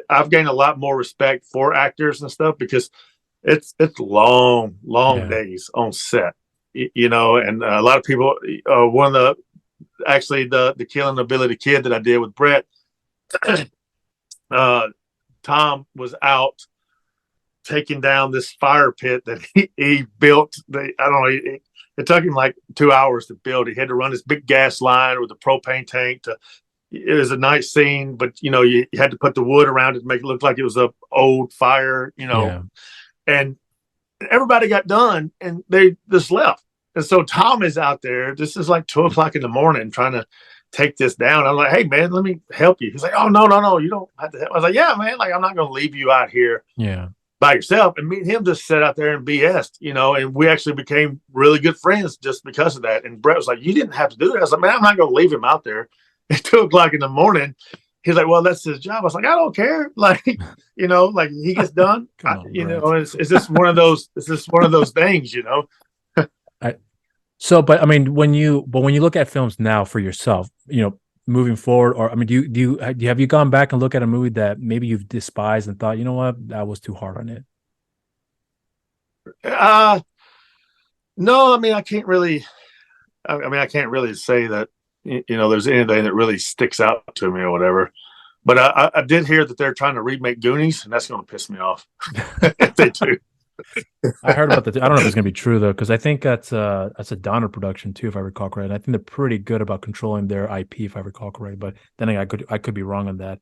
I've gained a lot more respect for actors and stuff, because it's long days on set, and a lot of people, one of the Killing Ability Kid that I did with Brett, Tom was out taking down this fire pit that he built. I don't know. It took him like 2 hours to build. He had to run this big gas line with a propane tank it was a nice scene, but you had to put the wood around it to make it look like it was a old fire, and everybody got done and they just left. And so Tom is out there. This is like 2:00 in the morning trying to take this down. I'm like, hey man, let me help you. He's like, oh no, you don't have to help. I was like, yeah, man, like I'm not going to leave you out here by yourself. And me and him just sat out there and BS'd, and we actually became really good friends just because of that. And Brett was like, you didn't have to do that. I was like, man, I'm not going to leave him out there at 2:00 in the morning. He's like, well, that's his job. I was like, I don't care. Like, like he gets done. It's just one of those. It's just one of those things, But I mean, when you look at films now for yourself, moving forward, or I mean, have you gone back and look at a movie that maybe you've despised and thought, you know what, that was too hard on it? No, I mean, I can't really. I can't really say that there's anything that really sticks out to me or whatever. But I did hear that they're trying to remake Goonies, and that's going to piss me off if they do. I heard about that. I don't know if it's going to be true though, because I think that's a Donner production too, if I recall correctly. I think they're pretty good about controlling their IP, if I recall correctly. But then I could be wrong on that.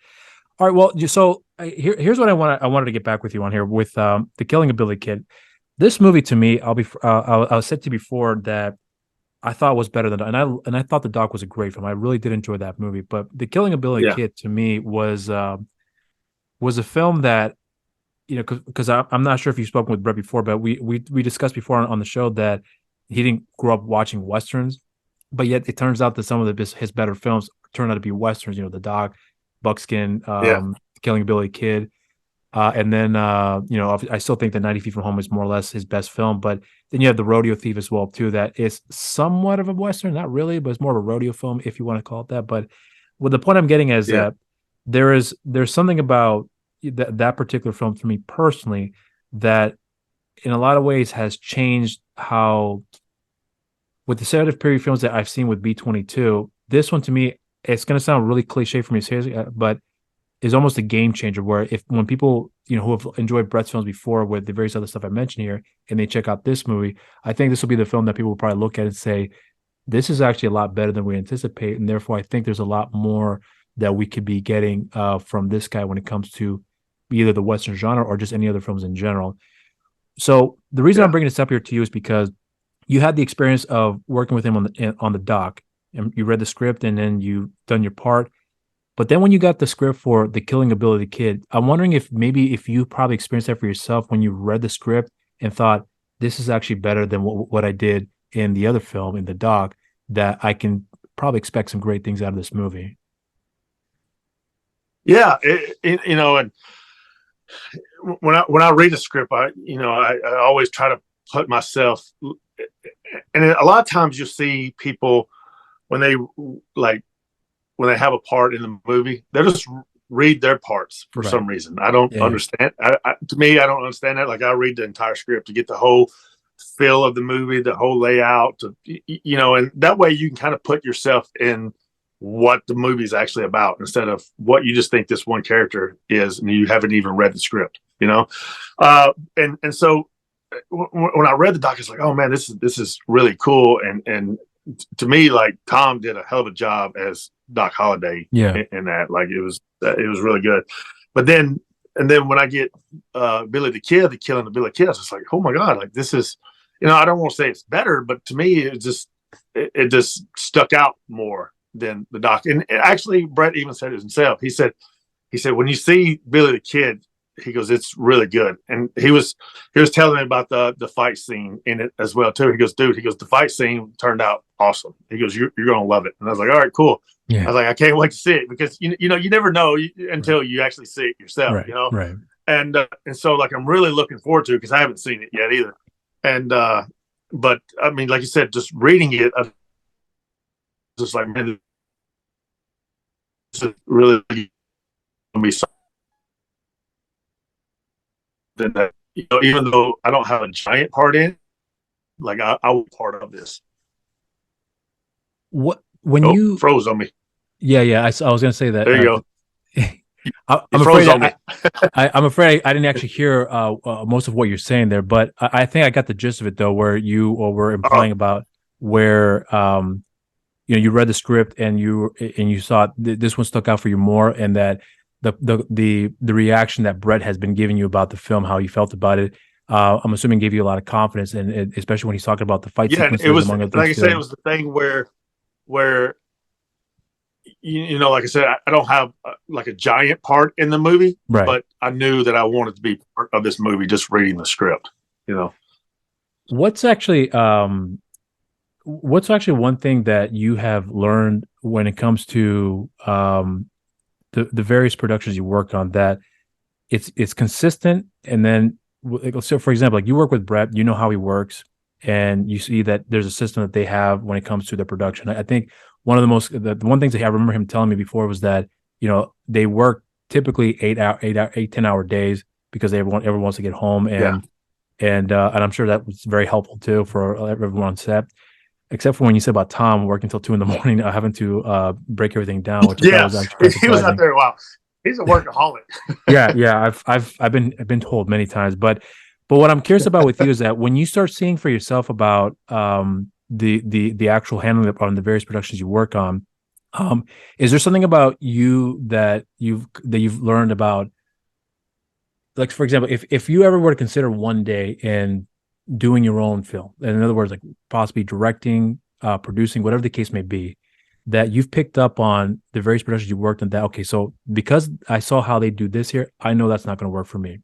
All right. Well, so here's what I wanted to get back with you on here with the Killing Ability Kid. This movie to me, I said to you before that I thought was better than, and I thought The Doc was a great film. I really did enjoy that movie. But the Killing Ability Kid to me was a film that, because I'm not sure if you've spoken with Brett before, but we discussed before on the show that he didn't grow up watching Westerns, but yet it turns out that some of his better films turn out to be Westerns, The Doc, Buckskin, Killing Ability Kid. And then, I still think that 90 Feet from Home is more or less his best film, but then you have The Rodeo Thief as well, too, that is somewhat of a Western, not really, but it's more of a rodeo film, if you want to call it that. But the point I'm getting is that there's something about that particular film for me personally that in a lot of ways has changed how, with the sedative period films that I've seen with B-22, this one to me, it's going to sound really cliche for me to say, but is almost a game changer where when people, who have enjoyed Brett's films before with the various other stuff I mentioned here, and they check out this movie, I think this will be the film that people will probably look at and say, this is actually a lot better than we anticipate. And therefore I think there's a lot more that we could be getting from this guy when it comes to either the Western genre or just any other films in general. So the reason I'm bringing this up here to you is because you had the experience of working with him on the doc, and you read the script and then you done your part. But then when you got the script for The Killing Ability Kid, I'm wondering if you probably experienced that for yourself when you read the script and thought, this is actually better than what I did in the other film, in the doc, that I can probably expect some great things out of this movie. Yeah. And when I read a script, I always try to put myself, and a lot of times you see people when they have a part in the movie, they just read their parts for some reason. I don't understand. To me, I don't understand that. Like, I read the entire script to get the whole feel of the movie, the whole layout, and that way you can kind of put yourself in what the movie is actually about instead of what you just think this one character is and you haven't even read the script, and so when I read the doc, it's like, oh man, this is really cool. And to me, like, Tom did a hell of a job as Doc Holliday in that. Like, it was really good. But then when I get Billy the Kid, The Killing of Billy the Kid, it's like, oh my God, like, this is, I don't want to say it's better, but to me, it just stuck out more than the doc. And actually, Brett even said it himself. He said, when you see Billy the Kid, he goes, it's really good. And he was telling me about the fight scene in it as well too. He goes, dude, the fight scene turned out awesome. He goes, you're going to love it. And I was like, all right, cool. Yeah. I was like, I can't wait to see it, because you never know until you actually see it yourself, Right. Right. and so like I'm really looking forward to it, because I haven't seen it yet either. And but I mean, like you said, just reading it, I just like, man, this is really going to be something that, even though I don't have a giant part in, like I was part of this. What when Oh, you froze on me. Yeah, yeah. I was gonna say that. There you go. I'm froze afraid on me. I'm afraid I didn't actually hear most of what you're saying there, but I think I got the gist of it though, where you were implying about where you read the script and you saw this one stuck out for you more, and that the reaction that Brett has been giving you about the film, how you felt about it, I'm assuming gave you a lot of confidence, and especially when he's talking about the fight sequences, it was, among other like I things said, too. it was the thing where like I said, I don't have like a giant part in the movie, Right. but I knew that I wanted to be part of this movie just reading the script. What's actually one thing that you have learned when it comes to the various productions you work on, that it's consistent, and then so for example, like you work with Brett, you know how he works, and you see that there's a system that they have when it comes to the production. I think one of the one things that I remember him telling me before was that they work typically 10-hour days, because everyone wants to get home, Yeah. and I'm sure that was very helpful too for everyone on set. Except for when you said about Tom working until 2 a.m, having to break everything down, which I thought was Yes, actually quite he was out surprising. there a while. He's a workaholic. Yeah. I've been told many times, but what I'm curious about with you is that when you start seeing for yourself about the actual handling on the various productions you work on, is there something about you that you've learned about, like for example, if you ever were to consider one day in doing your own film, in other words, like possibly directing, producing, whatever the case may be, that you've picked up on the various productions you worked on, that okay, so because I saw how they do this here, I know that's not going to work for me,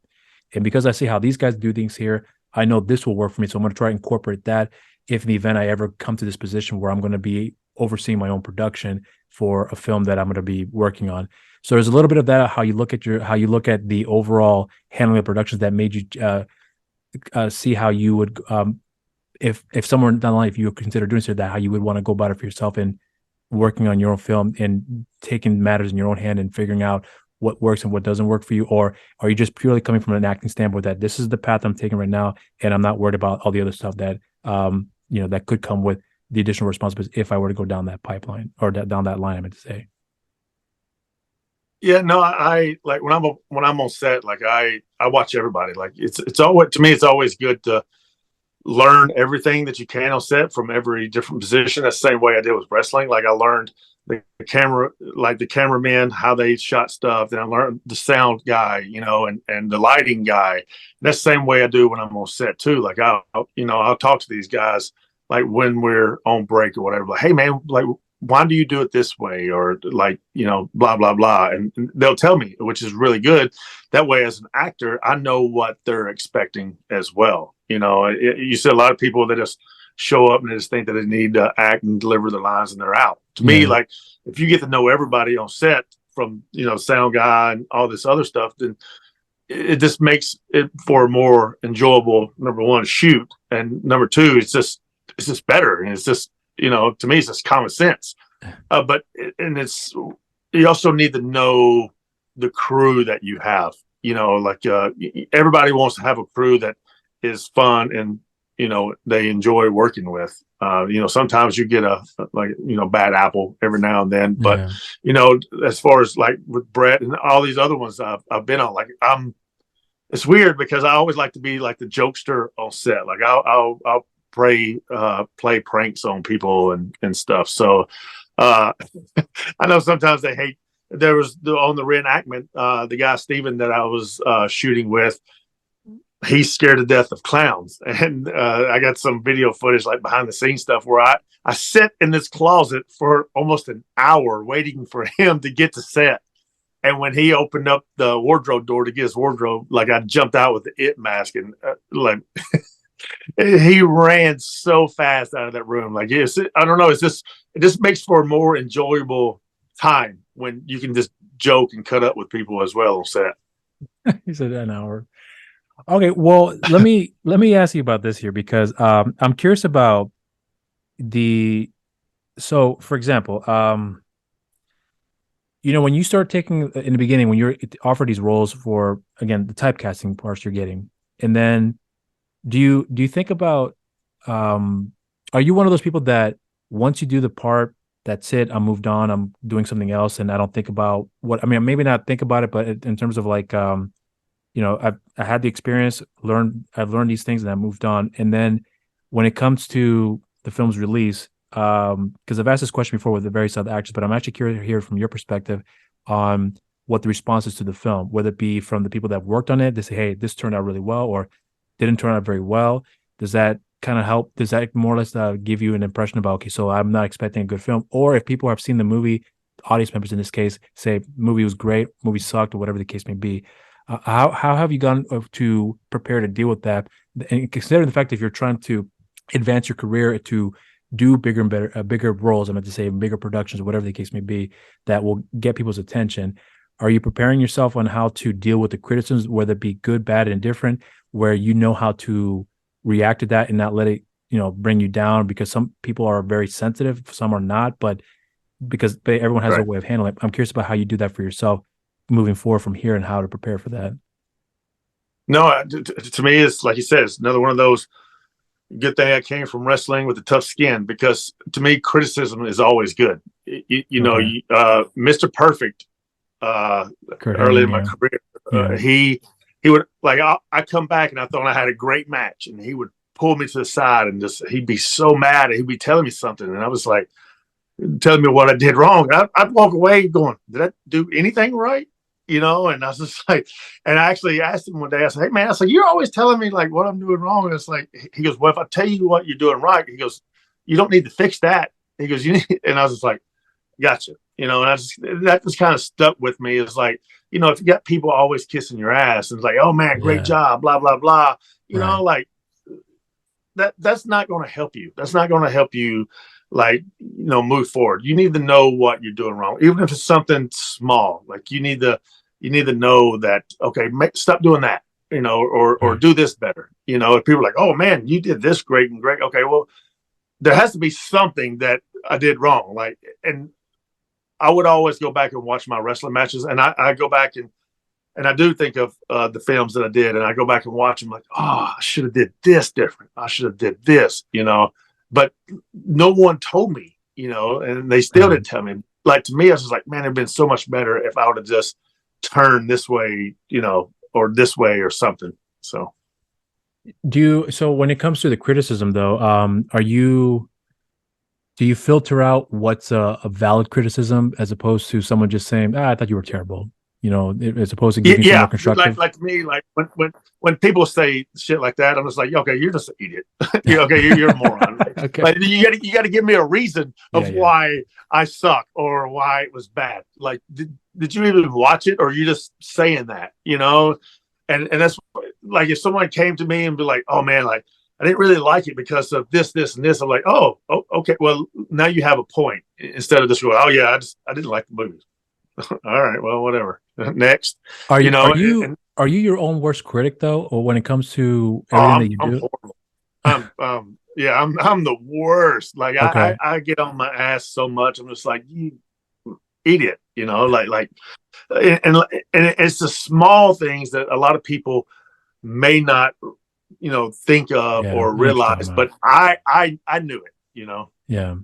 and because I see how these guys do things here, I know this will work for me, so I'm going to try to incorporate that if in the event I ever come to this position where I'm going to be overseeing my own production for a film that I'm going to be working on. So there's a little bit of that, how you look at the overall handling of productions, that made you see how you would, if someone down the line, if you consider doing so, that how you would want to go about it for yourself and working on your own film and taking matters in your own hand and figuring out what works and what doesn't work for you? Or are you just purely coming from an acting standpoint that this is the path I'm taking right now, and I'm not worried about all the other stuff that that could come with the additional responsibilities if I were to go down that pipeline, or down that line, I meant to say. Yeah, no, I like when I'm on set, like I watch everybody. Like it's always, to me, it's always good to learn everything that you can on set from every different position. That's the same way I did with wrestling. Like I learned the camera, like the cameraman, how they shot stuff. Then I learned the sound guy, and the lighting guy. And that's the same way I do when I'm on set too. Like I'll talk to these guys like when we're on break or whatever. Like, hey man, like why do you do it this way? Or like, blah, blah, blah. And they'll tell me, which is really good. That way, as an actor, I know what they're expecting as well. You see a lot of people that just show up and they just think that they need to act and deliver the lines and they're out. To me, like if you get to know everybody on set, from, sound guy and all this other stuff, then it just makes it for a more enjoyable, number one, shoot. And number two, it's just better. And it's just, to me, it's just common sense. But you also need to know the crew that you have. Like everybody wants to have a crew that is fun and they enjoy working with. Sometimes you get a bad apple every now and then, but as far as like with Brett and all these other ones I've been on, like it's weird because I always like to be like the jokester on set. Like I'll play pranks on people and stuff. So I know sometimes they hate. There was on the reenactment, the guy Steven that I was shooting with, he's scared to death of clowns, and I got some video footage, like behind the scenes stuff, where I sat in this closet for almost an hour waiting for him to get to set, And when he opened up the wardrobe door to get his wardrobe, like I jumped out with the it mask and like he ran so fast out of that room. Like, yes, I don't know. It just makes for a more enjoyable time when you can just joke and cut up with people as well on set. He said an hour. Okay, well, let me ask you about this here because I'm curious about the so for example, when you start taking in the beginning when you're offered these roles for again the typecasting parts you're getting, and then do you think about are you one of those people that once you do the part, that's it, I'm moved on, I'm doing something else, and I don't think about what I mean, maybe not think about it, but in terms of like I had the experience, I've learned these things and I moved on. And then when it comes to the film's release, because I've asked this question before with the various other actors, but I'm actually curious to hear from your perspective on what the response is to the film, whether it be from the people that worked on it, they say, hey, this turned out really well, or didn't turn out very well. Does that kind of help? Does that more or less give you an impression about, okay, so I'm not expecting a good film? Or if people have seen the movie, audience members in this case, say movie was great, movie sucked, or whatever the case may be. How have you gone to prepare to deal with that? And considering the fact that if you're trying to advance your career to do bigger and better, bigger roles, I meant to say bigger productions, or whatever the case may be, that will get people's attention. Are you preparing yourself on how to deal with the criticisms, whether it be good, bad, and indifferent, where you know how to react to that and not let it, bring you down? Because some people are very sensitive, some are not, but because everyone has a way of handling it. I'm curious about how you do that for yourself moving forward from here and how to prepare for that. No, to me, it's like you said, it's another one of those good thing I came from wrestling with a tough skin, because to me, criticism is always good. Mr. Perfect, early in my career, he would like, I come back and I thought I had a great match, and he would pull me to the side and he'd be so mad, and he'd be telling me something. And I was like, telling me what I did wrong. I'd walk away going, did I do anything right? And I was just like, and I actually asked him one day, I said, hey man, I said, you're always telling me like what I'm doing wrong. And it's like, he goes, well, if I tell you what you're doing right, he goes, you don't need to fix that. He goes, you need, and I was just like, gotcha. And that just kind of stuck with me. It's like, if you got people always kissing your ass and it's like, oh man, great job, blah, blah, blah, like that's not going to help you. That's not going to help you move forward. You need to know what you're doing wrong, even if it's something small. Like you need to know that, okay, stop doing that, or do this better. If people are like, oh man, you did this great and great. Okay, well, there has to be something that I did wrong. And I would always go back and watch my wrestling matches, and I go back and I do think of the films that I did, and I go back and watch them like, oh, I should have did this different. I should have did this, but no one told me, and they still didn't tell me. Like, to me, I was just like, man, it'd been so much better if I would have just turned this way, or this way or something. So when it comes to the criticism though, do you filter out what's a valid criticism as opposed to someone just saying, I thought you were terrible, as opposed to giving some more constructive? Like me, like when people say shit like that, I'm just like, okay, you're just an idiot. You're a moron. Okay. Like, you got to give me a reason of why I suck or why it was bad. Like, did you even watch it, or are you just saying that? And that's like, if someone came to me and be like, oh man, like I didn't really like it because of this, this, and this. I'm like, oh, okay, well now you have a point, instead of just going, oh yeah, I didn't like the movie. All right, well, whatever. Next. Are you your own worst critic though, or when it comes to everything that you do? I'm horrible. I'm the worst. Like, okay. I get on my ass so much. I'm just like, you idiot, like, and it's the small things that a lot of people may not, think of or realize, but I knew it, Yeah.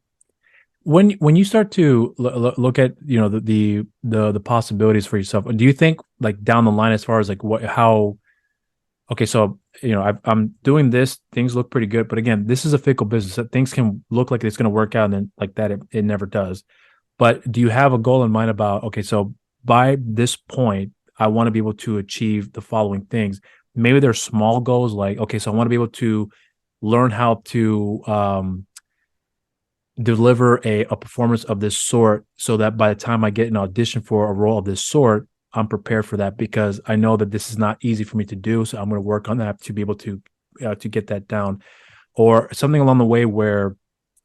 When you start to look at the possibilities for yourself, do you think like down the line as far as like okay, so I'm doing this, things look pretty good, but again, this is a fickle business, that things can look like it's going to work out, and then like that it never does. But do you have a goal in mind about, okay, so by this point I want to be able to achieve the following things? Maybe there's small goals like, okay, so I want to be able to learn how to deliver a performance of this sort so that by the time I get an audition for a role of this sort, I'm prepared for that because I know that this is not easy for me to do. So I'm going to work on that to be able to get that down, or something along the way where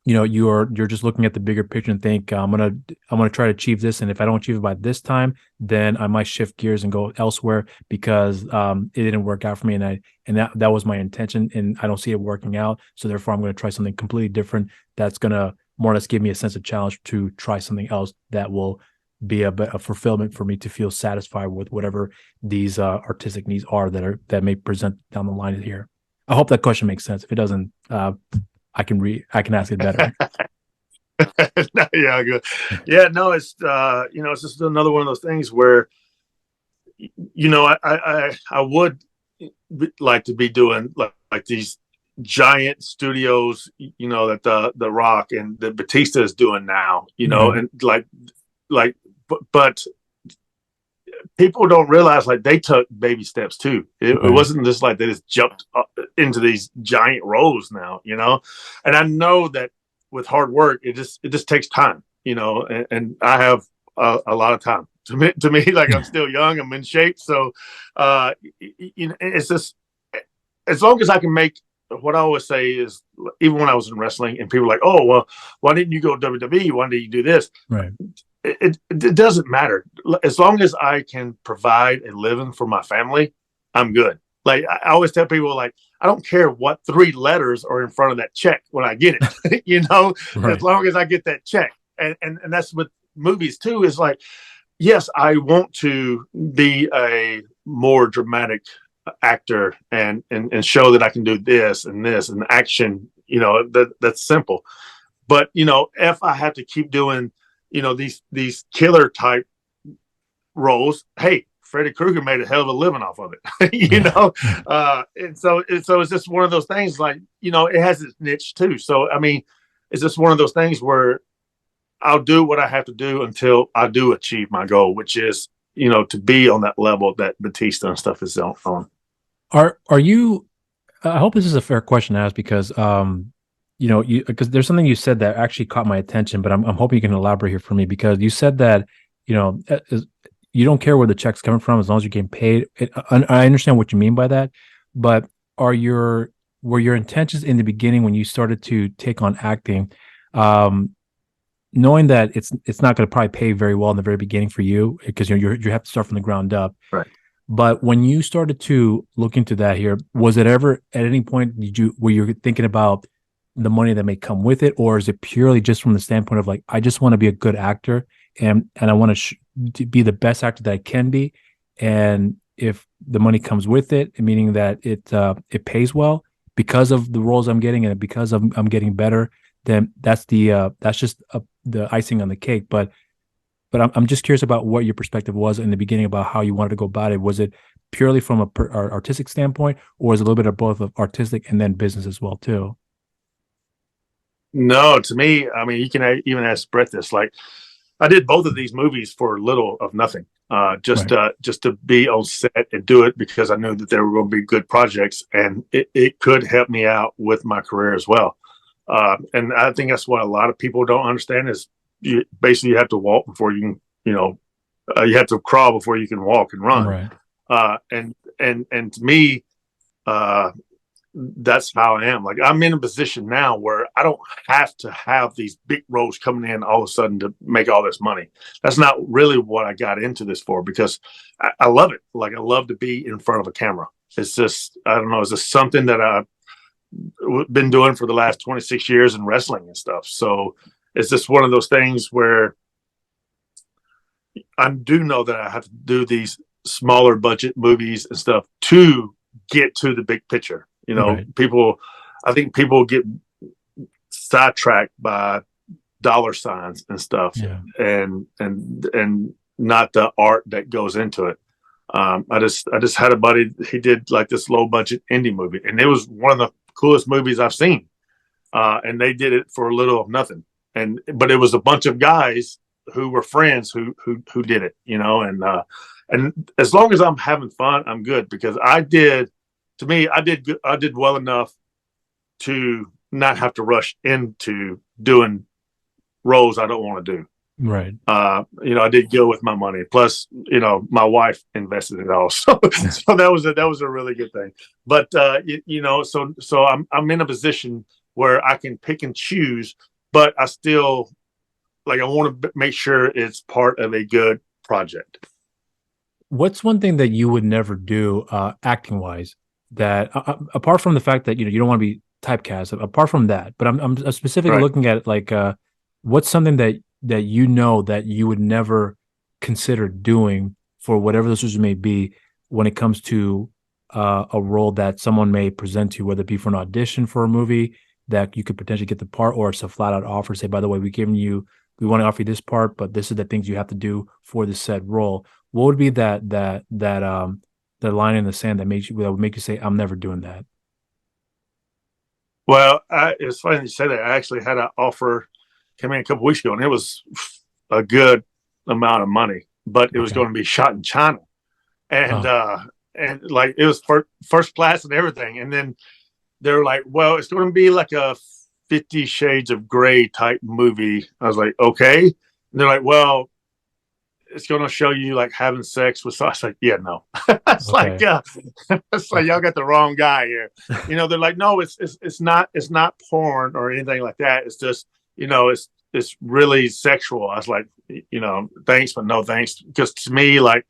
you're just looking at the bigger picture and think I'm gonna try to achieve this, and if I don't achieve it by this time, then I might shift gears and go elsewhere because it didn't work out for me, and that was my intention, and I don't see it working out, so therefore I'm going to try something completely different that's going to more or less give me a sense of challenge to try something else that will be a fulfillment for me to feel satisfied with whatever these artistic needs are that may present down the line here. I hope that question makes sense. If it doesn't, I can ask it better. Yeah, good. Yeah, no, it's just another one of those things where I would like to be doing like these giant studios, that the Rock and the Batista is doing now, Right. and but people don't realize like they took baby steps too. It Right. wasn't just like they just jumped up into these giant roles now, and I know that with hard work, it just takes time, and I have a lot of time to me, like I'm still young, I'm in shape. So, it's just, as long as I can make, what I always say is, even when I was in wrestling and people are like, oh, well, why didn't you go to WWE? Why did you do this? Right. It doesn't matter. As long as I can provide a living for my family, I'm good. Like I always tell people, like, I don't care what three letters are in front of that check when I get it, as Right. long as I get that check. And that's with movies too, is like, yes, I want to be a more dramatic actor and show that I can do this and action, that's simple. But if I have to keep doing, these killer type roles, hey, Freddy Krueger made a hell of a living off of it, Yeah. and so it's just one of those things. Like, it has its niche too. So I mean, it's just one of those things where I'll do what I have to do until I do achieve my goal, which is, to be on that level that Batista and stuff is on. Are you? I hope this is a fair question to ask because because there's something you said that actually caught my attention, but I'm hoping you can elaborate here for me because you said that you know you don't care where the check's coming from as long as you're getting paid. I understand what you mean by that, but were your intentions in the beginning when you started to take on acting, um, knowing that it's not going to probably pay very well in the very beginning for you because you have to start from the ground up. Right. But when you started to look into that here, was it ever at any point were you thinking about the money that may come with it, or is it purely just from the standpoint of like I just want to be a good actor and I want to be the best actor that I can be, and if the money comes with it, meaning that it pays well because of the roles I'm getting and because I'm getting better, then that's just the icing on the cake. But I'm just curious about what your perspective was in the beginning about how you wanted to go about it. Was it purely from artistic standpoint, or was it a little bit of both of artistic and then business as well too? No, to me, I mean, you can even ask Brett this. Like, I did both of these movies for little of nothing, Right. just to be on set and do it because I knew that they were going to be good projects and it could help me out with my career as well. And I think that's what a lot of people don't understand is you have to walk before you can, you have to crawl before you can walk and run. Right. And to me, uh, that's how I am. Like, I'm in a position now where I don't have to have these big roles coming in all of a sudden to make all this money. That's not really what I got into this for because I love it. Like, I love to be in front of a camera. It's just, I don't know, it's just something that I've been doing for the last 26 years in wrestling and stuff. So it's just one of those things where I do know that I have to do these smaller budget movies and stuff to get to the big picture. Right. I think people get sidetracked by dollar signs and stuff, Yeah. and not the art that goes into it. I just had a buddy. He did like this low budget indie movie, and it was one of the coolest movies I've seen. And they did it for a little of nothing, but it was a bunch of guys who were friends who did it, and as long as I'm having fun, I'm good because I did well enough to not have to rush into doing roles I don't want to do. Right. I did go with my money. Plus, my wife invested it all, so that was a really good thing. But so I'm in a position where I can pick and choose, but I still I want to make sure it's part of a good project. What's one thing that you would never do, acting wise, that apart from the fact that you don't want to be typecast, apart from that, but I'm specifically Right. looking at what's something that that you would never consider doing for whatever the situation may be when it comes to a role that someone may present to you, whether it be for an audition for a movie that you could potentially get the part, or it's a flat out offer. Say, by the way, we want to offer you this part, but this is the things you have to do for the said role. What would be the line in the sand that would make you say, I'm never doing that? Well, it's funny you say that. I actually had an offer came in a couple weeks ago, and it was a good amount of money, but it was Okay. going to be shot in China, and Oh, it was first class and everything. And then they're like, "Well, it's going to be like a 50 Shades of Grey type movie." I was like, "Okay." And they're like, "Well, it's going to show you like having sex with." So I was like, "Yeah, no." it's like okay. uh, it's like y'all got the wrong guy here. They're like, "No, it's not porn or anything like that. It's just it's really sexual." I was like, "Thanks, but no thanks," because to me, like,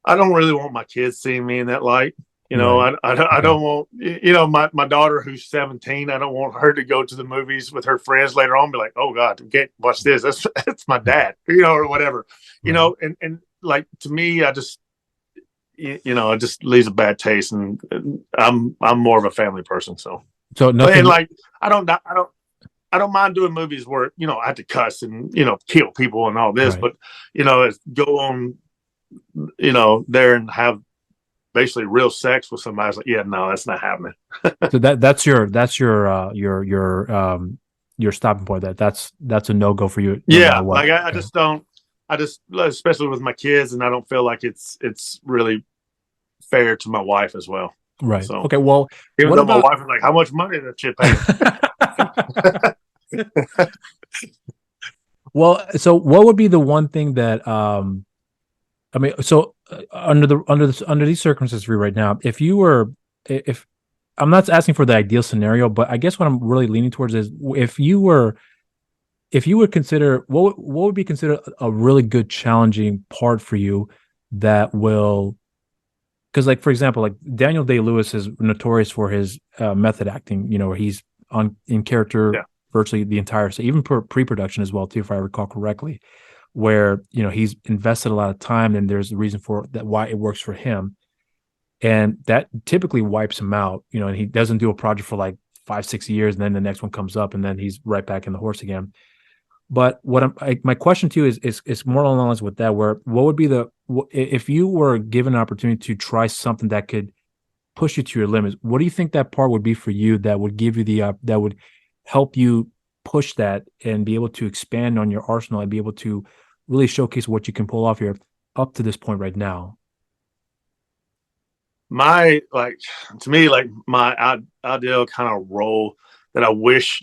I don't really want my kids seeing me in that light. Right. I Okay. don't want my daughter who's 17. I don't want her to go to the movies with her friends later on and be like, "Oh God, you can't watch this. That's my dad," or whatever. Right. And like, to me, I just it just leaves a bad taste. And I'm more of a family person, so. So And nothing. like, I don't mind doing movies where I have to cuss and kill people and all this, Right. but go on there and have basically real sex with somebody. I was like, yeah, no, that's not happening. So that's your stopping point. That's a no go for you no matter Yeah, what. like I Okay. just don't. I just, especially with my kids, and I don't feel like it's really fair to my wife as well. Right. So Okay. Well, even what though my about wife is like, "How much money did she pay you?" well, so what would be the one thing that I mean, so under these circumstances for you right now, if I'm not asking for the ideal scenario, but I guess what I'm really leaning towards is if you would consider what would be considered a really good challenging part for you that will, because like for example, like Daniel Day-Lewis is notorious for his method acting, where he's on in character Yeah, virtually the entire, so even pre-production as well too, if I recall correctly, where he's invested a lot of time and there's a reason for that why it works for him, and that typically wipes him out, and he doesn't do a project for like 5-6 years, and then the next one comes up and then he's right back in the horse again. But my question to you is more along the lines with that, where what would be if you were given an opportunity to try something that could push you to your limits, what do you think that part would be for you that would give you that would help you push that and be able to expand on your arsenal and be able to really showcase what you can pull off here up to this point right now? my like to me, like, my ideal kind of role that I wish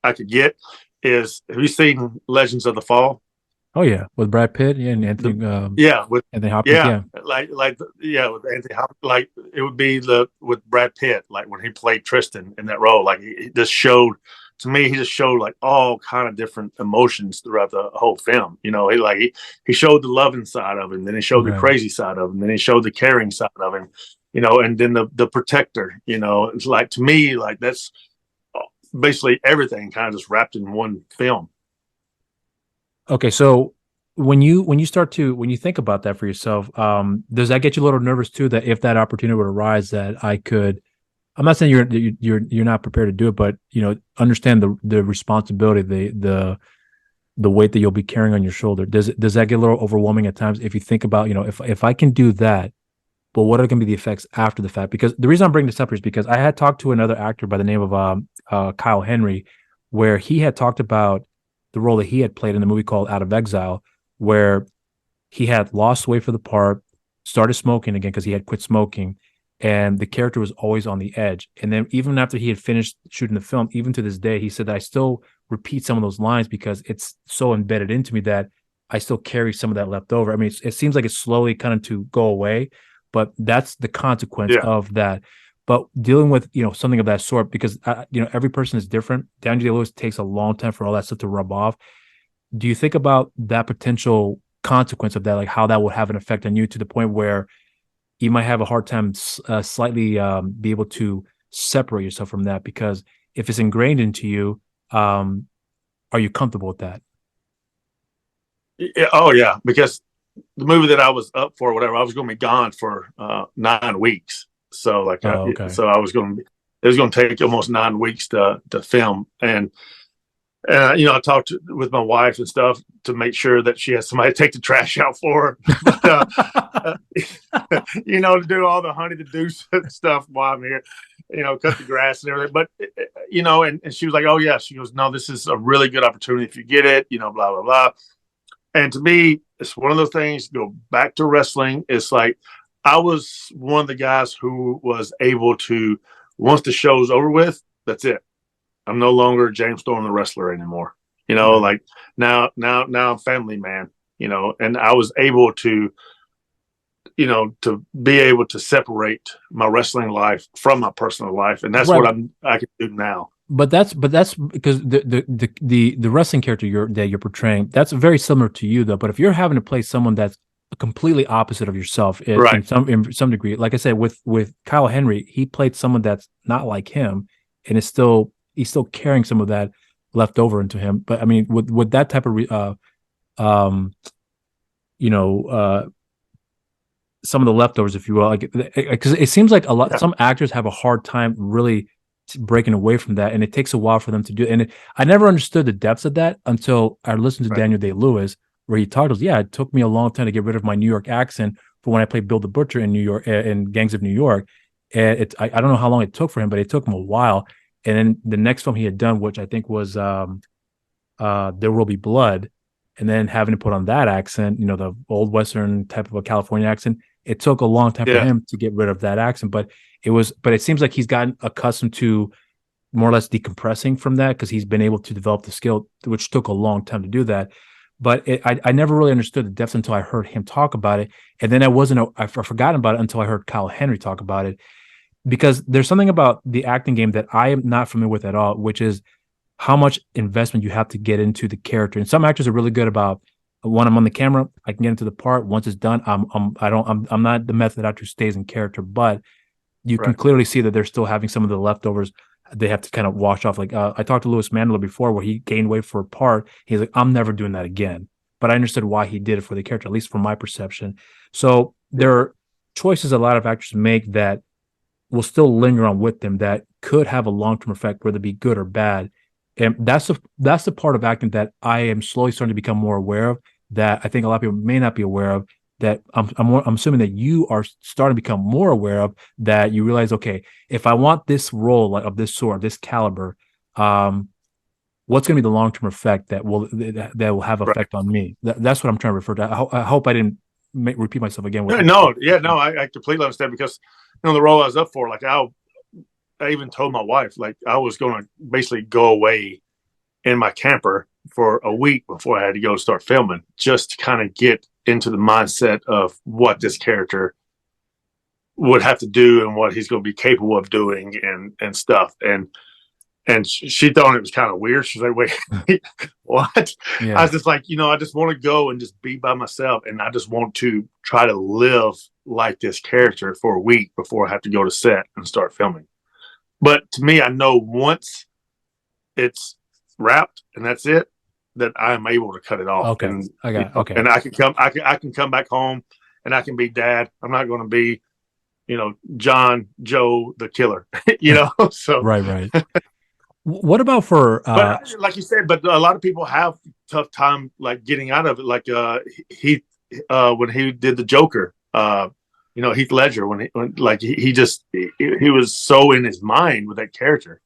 I could get is, have you seen Legends of the Fall? Oh yeah, with Brad Pitt, yeah, and The Anthony Yeah, with Anthony Hopkins, yeah, yeah. yeah, with Anthony Hopkins. Like, it would be the with Brad Pitt, like when he played Tristan in that role. Like, he just showed to me, he just showed like all kind of different emotions throughout the whole film. He showed the loving side of him, then he showed the Right. crazy side of him, then he showed the caring side of him. And then the protector. It's like, to me, like, that's basically everything kind of just wrapped in one film. Okay, so when you think about that for yourself, does that get you a little nervous too? That if that opportunity would arise, that I could, I'm not saying you're not prepared to do it, but understand the responsibility, the weight that you'll be carrying on your shoulder. Does that get a little overwhelming at times if you think about, if I can do that, but what are going to be the effects after the fact? Because the reason I'm bringing this up is because I had talked to another actor by the name of Kyle Henry, where he had talked about the role that he had played in the movie called Out of Exile, where he had lost weight for the part, started smoking again because he had quit smoking, and the character was always on the edge. And then even after he had finished shooting the film, even to this day, he said that I still repeat some of those lines because it's so embedded into me that I still carry some of that left over. I mean, it seems like it's slowly kind of to go away, but that's the consequence of that. But dealing with, something of that sort, because, every person is different. Daniel Day-Lewis takes a long time for all that stuff to rub off. Do you think about that potential consequence of that, like how that would have an effect on you to the point where you might have a hard time slightly be able to separate yourself from that? Because if it's ingrained into you, are you comfortable with that? Yeah, oh yeah, because the movie that I was up for, whatever, I was going to be gone for 9 weeks. So like, Okay. so I was going to, it was going to take almost 9 weeks to film, and I talked with my wife and stuff to make sure that she has somebody to take the trash out for her, but, to do all the honey to do stuff while I'm here, cut the grass and everything. But, and she was like, oh yeah, she goes, no, this is a really good opportunity if you get it, blah, blah, blah. And to me, it's one of those things, go back to wrestling. It's like, I was one of the guys who was able to, once the show's over with, that's it. I'm no longer James Storm, the wrestler anymore. Right. Like now I'm family man, and I was able to, to be able to separate my wrestling life from my personal life. And that's Right. what I can do now. But that's because the wrestling character that you're portraying, that's very similar to you though. But if you're having to play someone that's completely opposite of yourself in some degree, like I said, with Kyle Henry, he played someone that's not like him, and he's still carrying some of that left over into him. But I mean, with that type of some of the leftovers, if you will, like, because it seems like some actors have a hard time really breaking away from that, and it takes a while for them to do it. And I never understood the depths of that until I listened to Daniel Day-Lewis, where he talked about, it took me a long time to get rid of my New York accent for when I played Bill the Butcher in New York, in Gangs of New York. And I don't know how long it took for him, but it took him a while. And then the next film he had done, which I think was There Will Be Blood, and then having to put on that accent, the old Western type of a California accent, it took a long time for him to get rid of that accent. But it seems like he's gotten accustomed to more or less decompressing from that, because he's been able to develop the skill, which took a long time to do that. But I never really understood the depths until I heard him talk about it. And then I forgot about it until I heard Kyle Henry talk about it, because there's something about the acting game that I am not familiar with at all, which is how much investment you have to get into the character. And some actors are really good about, when I'm on the camera, I can get into the part. Once it's done, I'm not the method actor who stays in character, but you can clearly see that they're still having some of the leftovers they have to kind of wash off. Like I talked to Louis Mandela before, where he gained weight for a part. He's like, I'm never doing that again. But I understood why he did it for the character, at least from my perception. So there are choices a lot of actors make that will still linger on with them, that could have a long-term effect, whether it be good or bad. And that's the part of acting that I am slowly starting to become more aware of, that I think a lot of people may not be aware of, that I'm assuming that you are starting to become more aware of, that you realize, okay, if I want this role of this sort, this caliber, what's going to be the long-term effect that will have effect on me? That's what I'm trying to refer to. I hope I didn't repeat myself again. I completely understand, because the role I was up for, like I even told my wife, like I was going to basically go away in my camper for a week before I had to go start filming, just to kind of get into the mindset of what this character would have to do and what he's going to be capable of doing and stuff. And she thought it was kind of weird. She's like, wait, what? Yeah. I was just like, I just want to go and just be by myself. And I just want to try to live like this character for a week before I have to go to set and start filming. But to me, I know once it's wrapped and that's it, that I'm able to cut it off. Okay. And, okay. And I can come back home and I can be dad. I'm not going to be, John Joe the killer, So right. What about for but like you said, but a lot of people have tough time like getting out of it. Like he when he did the Joker, Heath Ledger, when he was so in his mind with that character,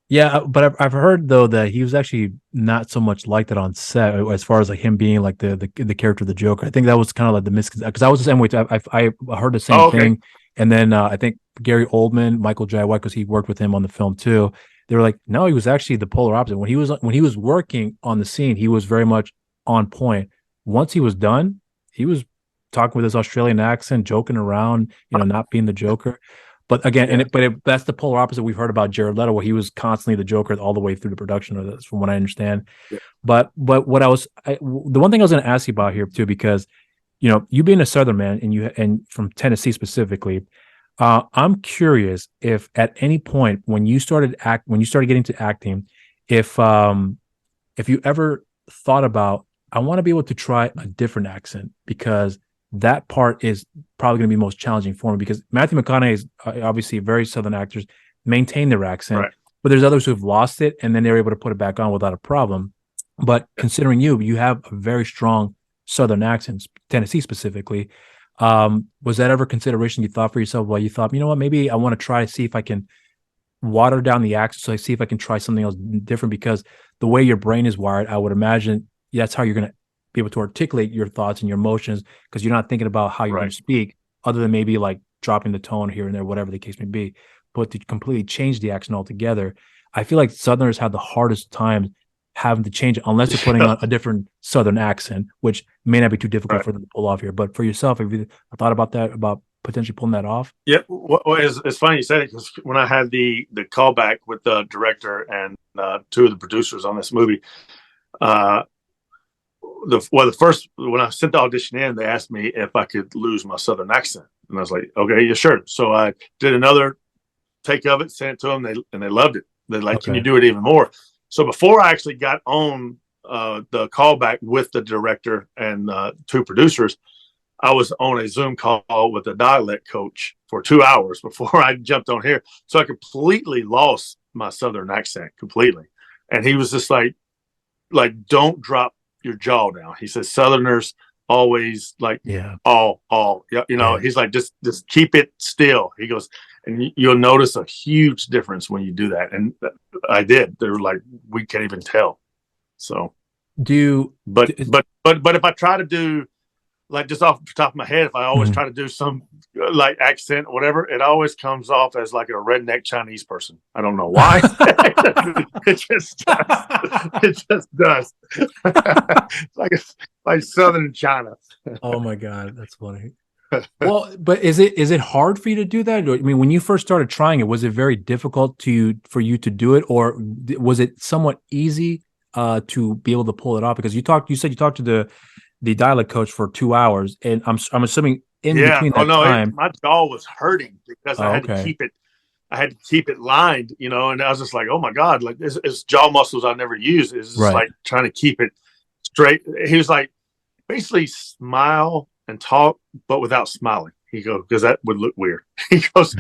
Yeah, but I've heard though that he was actually not so much like that on set, as far as like him being like the character of the Joker. I think that was kind of like the misconception, because I was the same way too. I heard the same thing, And then I think Gary Oldman, Michael Jai White, because he worked with him on the film too. They were like, no, he was actually the polar opposite. When he was working on the scene, he was very much on point. Once he was done, he was talking with his Australian accent, joking around, not being the Joker. But again, that's the polar opposite we've heard about Jared Leto, where he was constantly the Joker all the way through the production of this, from what I understand. Yeah. But what the one thing I was going to ask you about here too, because you being a Southern man and from Tennessee specifically, I'm curious if at any point when you started getting into acting, if you ever thought about, I want to be able to try a different accent, because that part is probably going to be most challenging for me, because Matthew McConaughey is obviously very Southern actors maintain their accent, right. But there's others who've lost it and then they're able to put it back on without a problem. But considering you have a very strong Southern accent, Tennessee specifically, was that ever consideration you thought for yourself? Well, you thought, you know what, maybe I want to try to see if I can water down the accent, so I see if I can try something else different, because the way your brain is wired, I would imagine that's how you're going to be able to articulate your thoughts and your emotions, because you're not thinking about how you're going to speak, other than maybe like dropping the tone here and there, whatever the case may be. But to completely change the accent altogether, I feel like Southerners have the hardest time having to change it, unless you're putting on a different Southern accent, which may not be too difficult for them to pull off here. But for yourself, have you thought about that, about potentially pulling that off? Yeah, well, it's funny you said it, because when I had the callback with the director and two of the producers on this movie, the first, when I sent the audition in, they asked me if I could lose my Southern accent, and I was like, okay, yeah, sure. So I did another take of it, sent it to them, and they loved it. They're like, can you do it even more? So before I actually got on the callback with the director and two producers, I was on a Zoom call with a dialect coach for 2 hours before I jumped on here. So I completely lost my Southern accent completely. And he was just like, don't drop your jaw down. He says, Southerners always like, he's like, just keep it still. He goes, and you'll notice a huge difference when you do that. And I did. They were like, we can't even tell. So but if I try to do, like, just off the top of my head, if I always try to do some like accent or whatever, it always comes off as like a redneck Chinese person. I don't know why. It just does. It's like Southern China. Oh my God, that's funny. Well, but is it hard for you to do that? I mean, when you first started trying it, was it very difficult for you to do it, or was it somewhat easy to be able to pull it off? Because you said you talked to the dialect coach for 2 hours, and I'm assuming between that time, my jaw was hurting because I had to keep it. I had to keep it lined, and I was just like, oh my God, like it's jaw muscles I never used. It's just like trying to keep it straight. He was like, basically smile and talk, but without smiling. He goes, because that would look weird. He goes,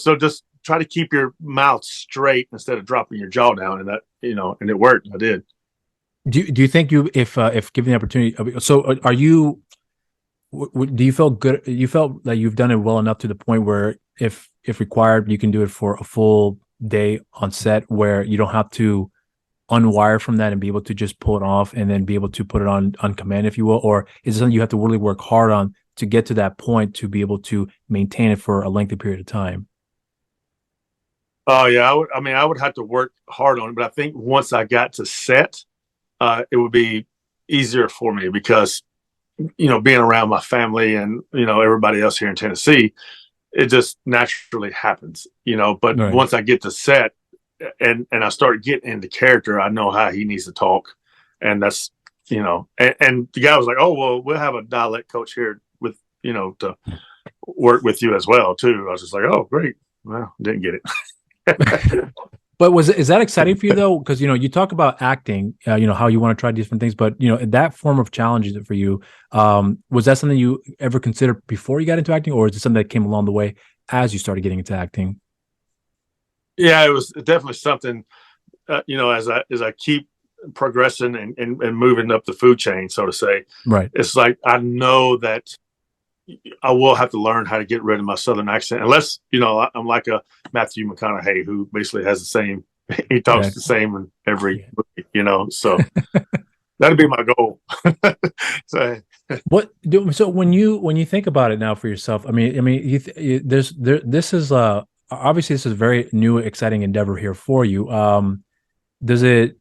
so just try to keep your mouth straight instead of dropping your jaw down, and that, and it worked. I did. Do you think if given the opportunity, so are you? Do you feel good? You felt that you've done it well enough to the point where, if required, you can do it for a full day on set, where you don't have to unwire from that and be able to just pull it off and then be able to put it on command, if you will? Or is it something you have to really work hard on to get to that point to be able to maintain it for a lengthy period of time? Oh yeah, I would have to work hard on it, but I think once I got to set, it would be easier for me, because being around my family and everybody else here in Tennessee, it just naturally happens. But once I get to set and I start getting into character, I know how he needs to talk, and that's and the guy was like, oh well, we'll have a dialect coach here with to work with you as well too. I was just like, oh great. Well, didn't get it. But is that exciting for you though? Because you talk about acting, how you want to try different things, but that form of challenge for you, was that something you ever considered before you got into acting, or is it something that came along the way as you started getting into acting? Yeah, it was definitely something. As I keep progressing and moving up the food chain, so to say, right? It's like I know that I will have to learn how to get rid of my Southern accent, unless I'm like a Matthew McConaughey, who basically has the same. He talks the same in every movie, So That'd be my goal. So, So when you think about it now for yourself, this is obviously this is a very new, exciting endeavor here for you. Does it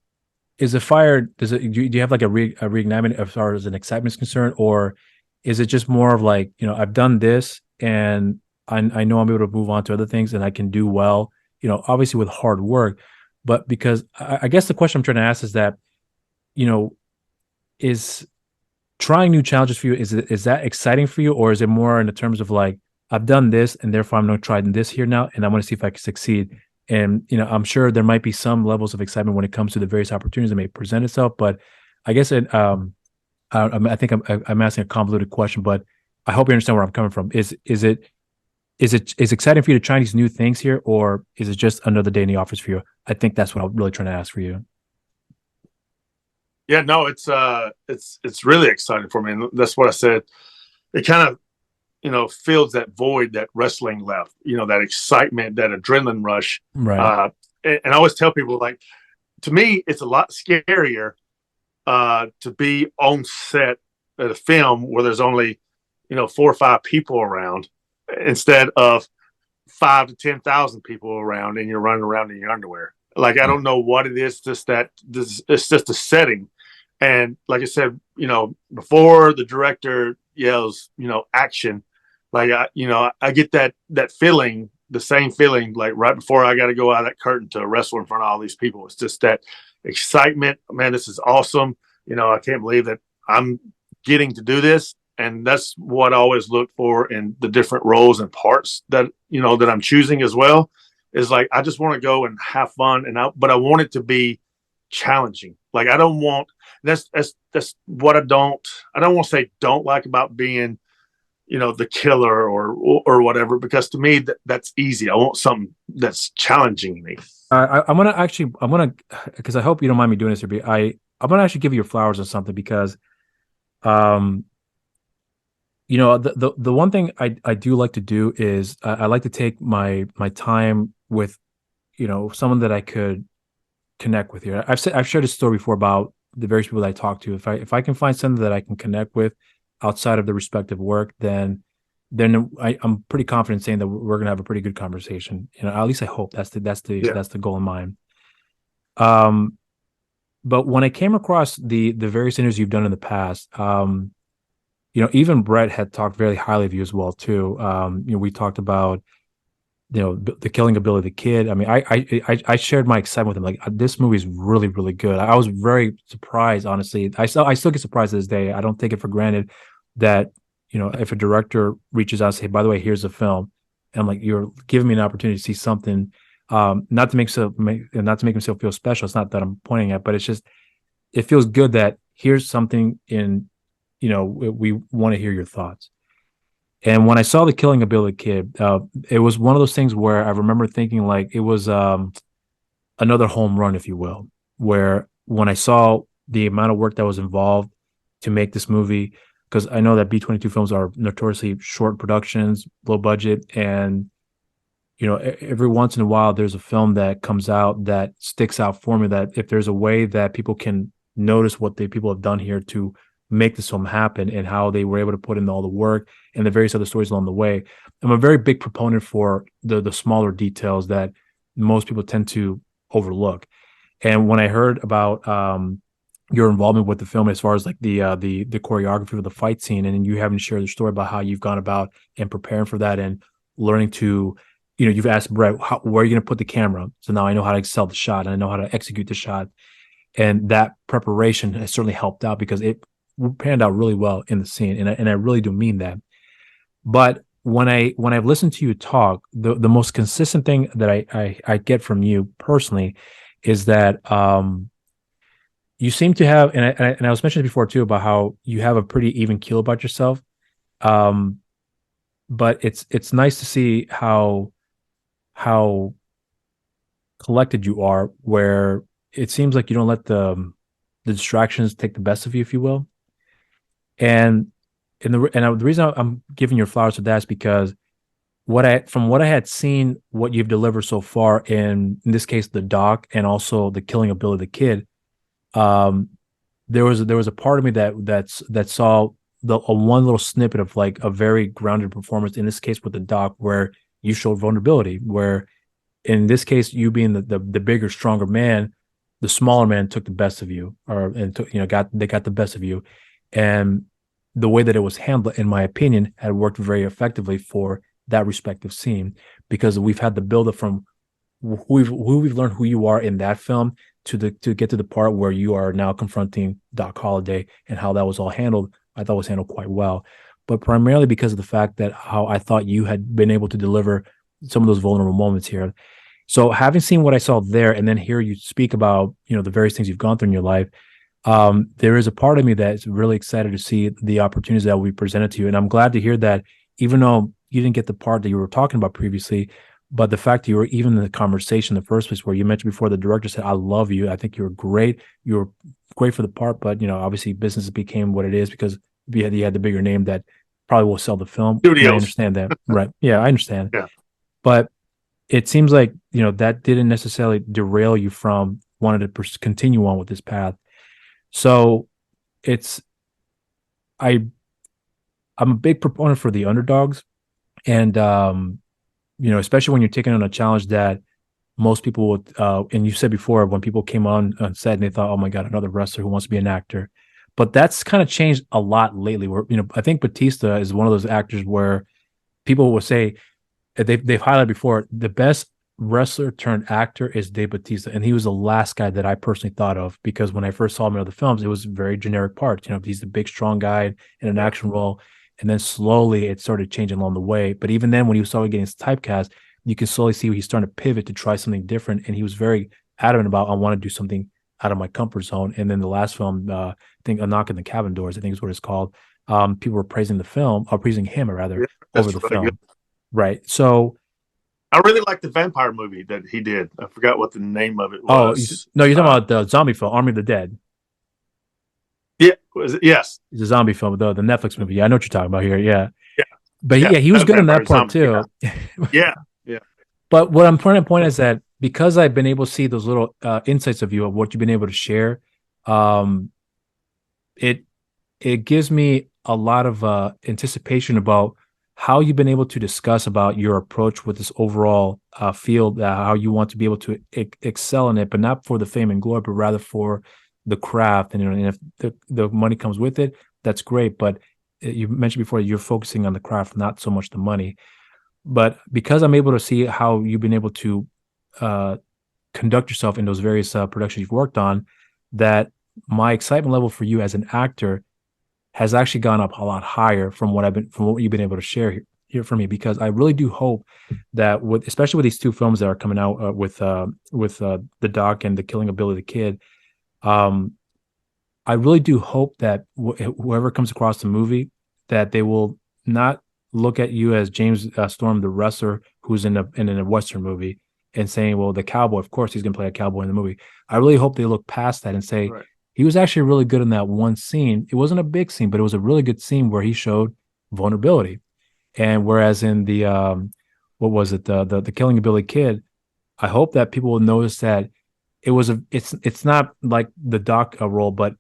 is the fire? Do you have like a reignitement as far as an excitement is concerned, or is it just more of like, I've done this and I know I'm able to move on to other things and I can do well, obviously with hard work, but because I guess the question I'm trying to ask is that, you know, is trying new challenges for you, is that exciting for you, or is it more in the terms of like, I've done this and therefore I'm going to try this here now and I want to see if I can succeed. And I'm sure there might be some levels of excitement when it comes to the various opportunities that may present itself, but I guess I think I'm asking a convoluted question, but I hope you understand where I'm coming from. Is exciting for you to try these new things here, or is it just another day in the office for you? I think that's what I'm really trying to ask for you. yeah, no, it's really exciting for me, and that's what I said. It kind of fills that void that wrestling left. That excitement, that adrenaline rush. Right. And I always tell people, like, to me, it's a lot scarier to be on set at a film where there's only 4 or 5 people around instead of 5 to 10,000 people around and you're running around in your underwear. Like, I don't know what it is, just that it's just a setting. And like I said, before the director yells, action, like I get that feeling, the same feeling, like right before I got to go out of that curtain to wrestle in front of all these people. It's just that excitement. Man, this is awesome. I can't believe that I'm getting to do this. And that's what I always look for in the different roles and parts that that I'm choosing as well. Is like, I just want to go and have fun, but I want it to be challenging. Like, I don't want that's what I don't want to say don't like about being the killer or whatever, because to me that's easy. I want something that's challenging me. I'm gonna, because I hope you don't mind me doing this here, but I'm gonna actually give you your flowers or something, because um the one thing I do like to do is I like to take my time with someone that I could connect with here. I've shared this story before about the various people that I talk to. If I can find something that I can connect with outside of the respective work, then I'm pretty confident saying that we're gonna have a pretty good conversation. At least I hope Yeah. that's the goal in mind. Um, but when I came across the various interviews you've done in the past, even Brett had talked very highly of you as well too. We talked about the killing of Billy the Kid. I mean, I shared my excitement with him. Like, this movie is really, really good. I was very surprised, honestly. I still get surprised to this day. I don't take it for granted that if a director reaches out and say, hey, by the way, here's a film, and I'm like, you're giving me an opportunity to see something, not to not to make himself feel special. It's not that I'm pointing at, but it's just, it feels good that here's something in, we want to hear your thoughts. And when I saw the killing of Billy the Kid, it was one of those things where I remember thinking like it was another home run, if you will, where when I saw the amount of work that was involved to make this movie, because I know that B-22 films are notoriously short productions, low budget, and every once in a while there's a film that comes out that sticks out for me, that if there's a way that people can notice what the people have done here to make this film happen and how they were able to put in all the work and the various other stories along the way. I'm a very big proponent for the smaller details that most people tend to overlook. And when I heard about your involvement with the film, as far as like the choreography of the fight scene, and then you having to share the story about how you've gone about and preparing for that and learning to, you've asked Brett, where are you going to put the camera? So now I know how to sell the shot and I know how to execute the shot. And that preparation has certainly helped out because it panned out really well in the scene. And I really do mean that. But when I've listened to you talk, the most consistent thing that I get from you personally is that you seem to have, and I was mentioning before too about how you have a pretty even keel about yourself. But it's nice to see how collected you are, where it seems like you don't let the distractions take the best of you, if you will. And the reason I'm giving you flowers for that is because from what I had seen, what you've delivered so far in this case, the doc, and also the killing of Billy the Kid, there was a part of me that saw the a one little snippet of like a very grounded performance in this case with the doc where you showed vulnerability, where in this case you being the bigger stronger man, the smaller man took the best of you, or and took, got the best of you. And the way that it was handled, in my opinion, had worked very effectively for that respective scene, because we've had the buildup from we've learned who you are in that film to get to the part where you are now confronting Doc Holliday, and how that was all handled. I thought was handled quite well, but primarily because of the fact that how I thought you had been able to deliver some of those vulnerable moments here. So having seen what I saw there, and then hear you speak about the various things you've gone through in your life, there is a part of me that's really excited to see the opportunities that will be presented to you, and I'm glad to hear that even though you didn't get the part that you were talking about previously, but the fact that you were even in the conversation in the first place, where you mentioned before the director said, "I love you. I think you were great. You were great for the part, but obviously business became what it is because you had the bigger name that probably will sell the film." And I Studios. understand that, right? Yeah, I understand. Yeah. But it seems like that didn't necessarily derail you from wanting to continue on with this path. So it's I I'm a big proponent for the underdogs, and especially when you're taking on a challenge that most people would. And you said before, when people came on set and they thought, "Oh my God, another wrestler who wants to be an actor," but that's kind of changed a lot lately. Where I think Batista is one of those actors where people will say they've highlighted before the best wrestler turned actor is Dave Batista, and he was the last guy that I personally thought of, because when I first saw him in other films, it was very generic parts. He's the big strong guy in an action role, and then slowly it started changing along the way. But even then, when he started getting typecast, you can slowly see he's starting to pivot to try something different, and he was very adamant about, I want to do something out of my comfort zone. And then the last film, I think A Knock on the Cabin Doors, I think is what it's called. People were praising the film, or praising him rather, over the Really film. good. Right. So, I really liked the vampire movie that he did. I forgot what the name of it was. no, you're talking about the zombie film, Army of the Dead. Yeah, was it? Yes. It's a zombie film, the Netflix movie. Yeah, I know what you're talking about here. Yeah. Yeah. But he was good in that part zombie, too. Yeah. Yeah. But what I'm trying to point is that because I've been able to see those little insights of you, of what you've been able to share, um, it gives me a lot of anticipation about how you've been able to discuss about your approach with this overall field, how you want to be able to excel in it, but not for the fame and glory, but rather for the craft. And if the money comes with it, that's great. But you mentioned before, you're focusing on the craft, not so much the money. But because I'm able to see how you've been able to conduct yourself in those various productions you've worked on, that my excitement level for you as an actor has actually gone up a lot higher from what you've been able to share here for me, because I really do hope that especially with these two films that are coming out with the doc and The Killing of Billy the Kid, I really do hope that whoever comes across the movie, that they will not look at you as James Storm, the wrestler who's in a Western movie, and saying, well, the cowboy, of course he's going to play a cowboy in the movie. I really hope they look past that and say, right, he was actually really good in that one scene. It wasn't a big scene, but it was a really good scene where he showed vulnerability. And whereas in the what was it, the Killing of Billy Kid, I hope that people will notice that it's not like the doc role, but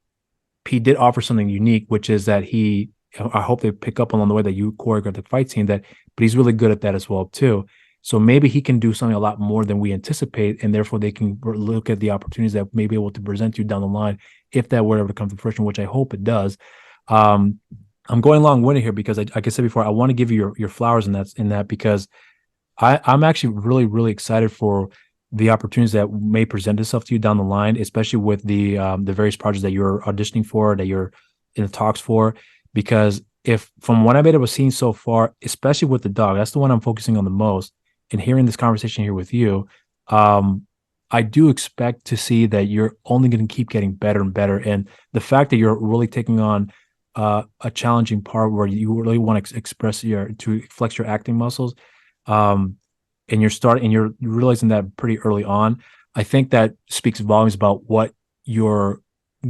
he did offer something unique, which is that I hope they pick up along the way that you choreographed the fight scene, but he's really good at that as well too. So maybe he can do something a lot more than we anticipate, and therefore they can look at the opportunities that may be able to present you down the line, if that were ever to come to fruition, which I hope it does. I'm going long-winded here because, like I said before, I want to give you your flowers in that because I'm actually really, really excited for the opportunities that may present itself to you down the line, especially with the various projects that you're auditioning for, that you're in the talks for. Because if from what I've been able to see so far, especially with the dog, that's the one I'm focusing on the most. And hearing this conversation here with you, I do expect to see that you're only going to keep getting better and better. And the fact that you're really taking on a challenging part where you really want to to flex your acting muscles, and you're realizing that pretty early on, I think that speaks volumes about what your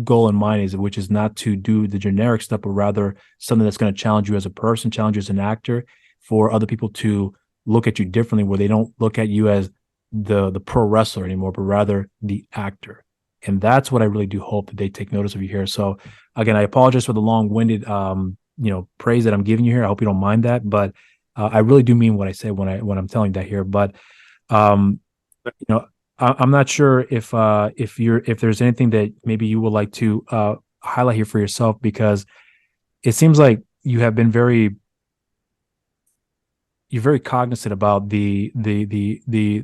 goal in mind is, which is not to do the generic stuff, but rather something that's going to challenge you as a person, challenge you as an actor, for other people to look at you differently, where they don't look at you as the pro wrestler anymore, but rather the actor. And that's what I really do hope that they take notice of you here. So again, I apologize for the long-winded praise that I'm giving you here. I hope you don't mind that, but I really do mean what I say when I'm telling that here. But um, I'm not sure if there's anything that maybe you would like to highlight here for yourself, because it seems like you're very cognizant about the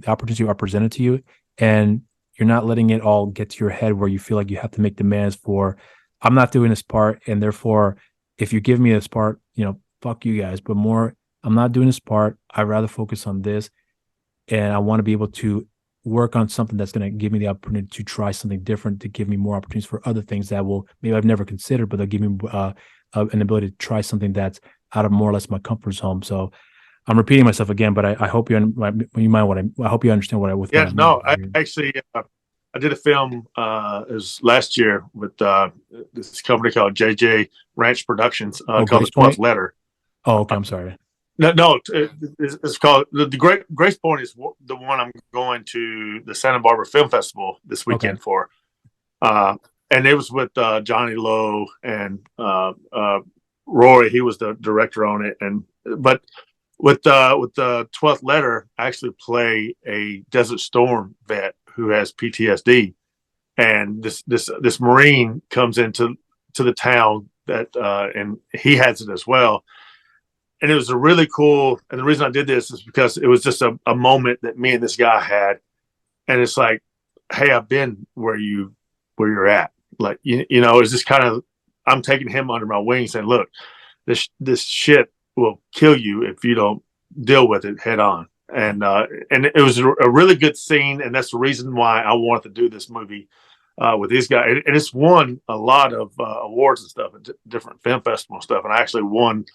opportunities are presented to you, and you're not letting it all get to your head where you feel like you have to make demands for, I'm not doing this part, and therefore if you give me this part, fuck you guys. But more, I'm not doing this part, I'd rather focus on this, and I want to be able to work on something that's going to give me the opportunity to try something different, to give me more opportunities for other things that will maybe I've never considered, but they'll give me an ability to try something that's out of more or less my comfort zone. So I'm repeating myself again, but I hope I hope you understand what I with what Yeah, I mean. no, I actually I did a film it was last year with this company called JJ Ranch Productions called Grace The 12th Point. Letter. Oh, okay. I'm sorry. No, it's called the Great Grace Point is the one I'm going to the Santa Barbara Film Festival this Okay. weekend for, and it was with Johnny Lowe and Roy. He was the director on it, and but with the 12th Letter, I actually play a Desert Storm vet who has PTSD, and this Marine comes into the town that and he has it as well. And it was a really cool. And the reason I did this is because it was just a moment that me and this guy had, and it's like, hey, I've been where you're at. Like it's just kind of, I'm taking him under my wing, saying, look, this shit will kill you if you don't deal with it head on. And it was a really good scene, and that's the reason why I wanted to do this movie with these guys. And it's won a lot of awards and stuff at different film festival stuff, and I actually won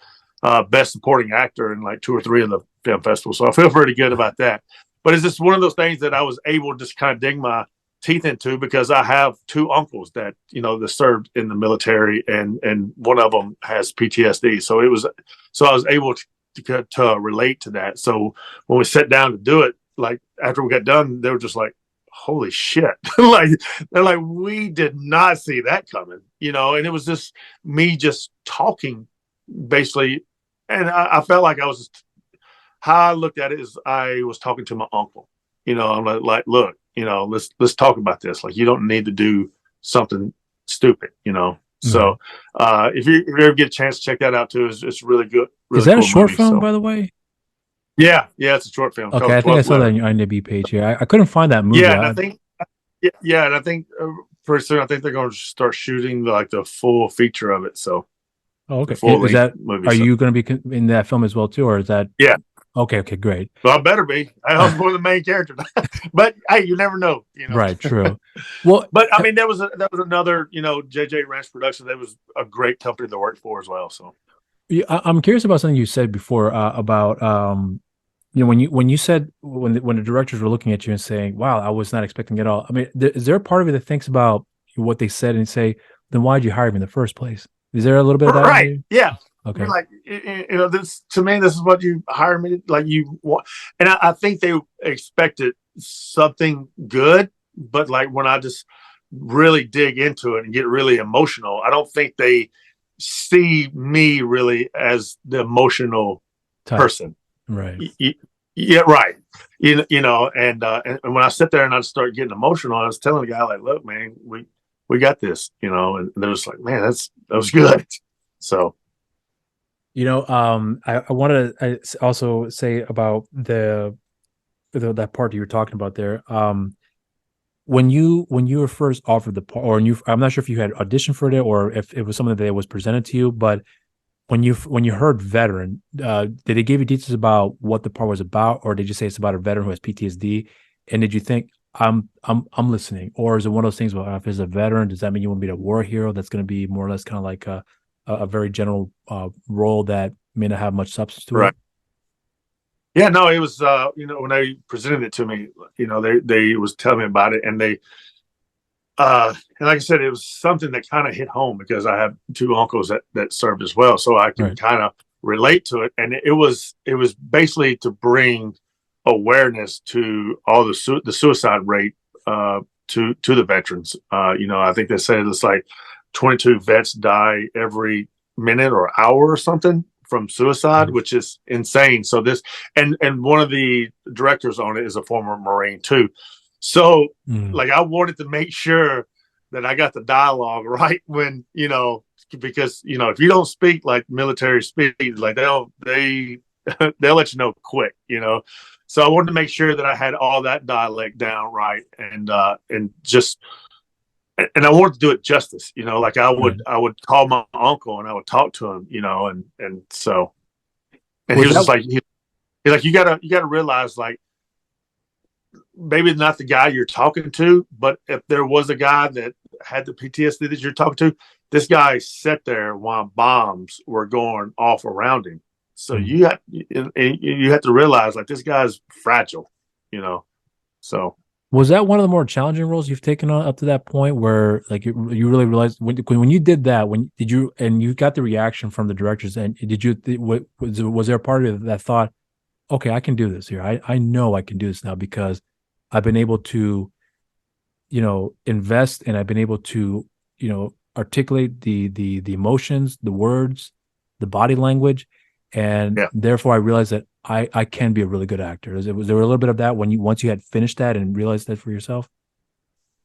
best supporting actor in like 2 or 3 of the film festivals. So I feel pretty good about that. But it's just one of those things that I was able to just kind of dig my teeth into, because I have 2 uncles that that served in the military, and one of them has PTSD. So I was able to relate to that. So when we sat down to do it, like after we got done, they were just like, holy shit. Like they're like, we did not see that coming, and it was just me just talking basically. And I felt like how I looked at it is I was talking to my uncle. I'm like, look, let's talk about this. Like, you don't need to do something stupid. So if you ever get a chance to check that out too, it's really good. Really Is that cool a short movie, film, by the way? Yeah, it's a short film Okay, called I think I 12th saw that Letter. on your IMDb page here. I couldn't find that movie. Yeah, and I think pretty soon I think they're going to start shooting the full feature of it. So Oh, the okay. full Is length that movie. are So you going to be in that film as well too, or is that? yeah, Okay, great. well, I better be. I was one of the main characters, but hey, you never know. Right, true. Well, But I mean, that was another JJ Ranch Production. That was a great company to work for as well. So I'm curious about something you said before about when you said when the directors were looking at you and saying, "Wow, I was not expecting it at all." I mean, is there a part of you that thinks about what they said and say, "Then why did you hire me in the first place?" Is there a little bit of that? right, yeah. I Okay. mean, like this to me, this is what you hire me. Like you want, and I think they expected something good, but like when I just really dig into it and get really emotional, I don't think they see me really as the emotional Type. person. Right. Yeah, right. And when I sit there and I start getting emotional, I was telling the guy like, "Look, man, we got this," and they're just like, "Man, that was good." So I wanted to also say about that part you were talking about there. When you were first offered the part, I'm not sure if you had auditioned for it or if it was something that was presented to you, but when you heard veteran, did they give you details about what the part was about, or did you say it's about a veteran who has PTSD? And did you think I'm listening, or is it one of those things where if it's a veteran, does that mean you want to be a war hero that's going to be more or less kind of like a very general role that may not have much substance to right. it? Yeah, no, it was when they presented it to me, they was telling me about it, and they and like I said, it was something that kind of hit home because I have 2 uncles that served as well, so I can Right. kind of relate to it. And it was basically to bring awareness to all the suicide rate to the veterans. I think they said it's like 22 vets die every minute or hour or something from suicide, which is insane. So this and one of the directors on it is a former Marine too. So like I wanted to make sure that I got the dialogue right when, because if you don't speak like military speak, like they they'll let you know quick, So I wanted to make sure that I had all that dialect down right, and I wanted to do it justice, like I would call my uncle and I would talk to him, and so, and he was just like, he's like, you gotta realize, like, maybe not the guy you're talking to, but if there was a guy that had the PTSD that you're talking to, this guy sat there while bombs were going off around him. So you have to realize, like, this guy's fragile, So was that one of the more challenging roles you've taken on up to that point, where like you really realized when you did that, when did you, and you got the reaction from the directors, and did you, was there a part of it that thought, okay, I can do this here. I know I can do this now because I've been able to, invest, and I've been able to, articulate the emotions, the words, the body language, and therefore I realized that I can be a really good actor. Was there a little bit of that when once you had finished that and realized that for yourself?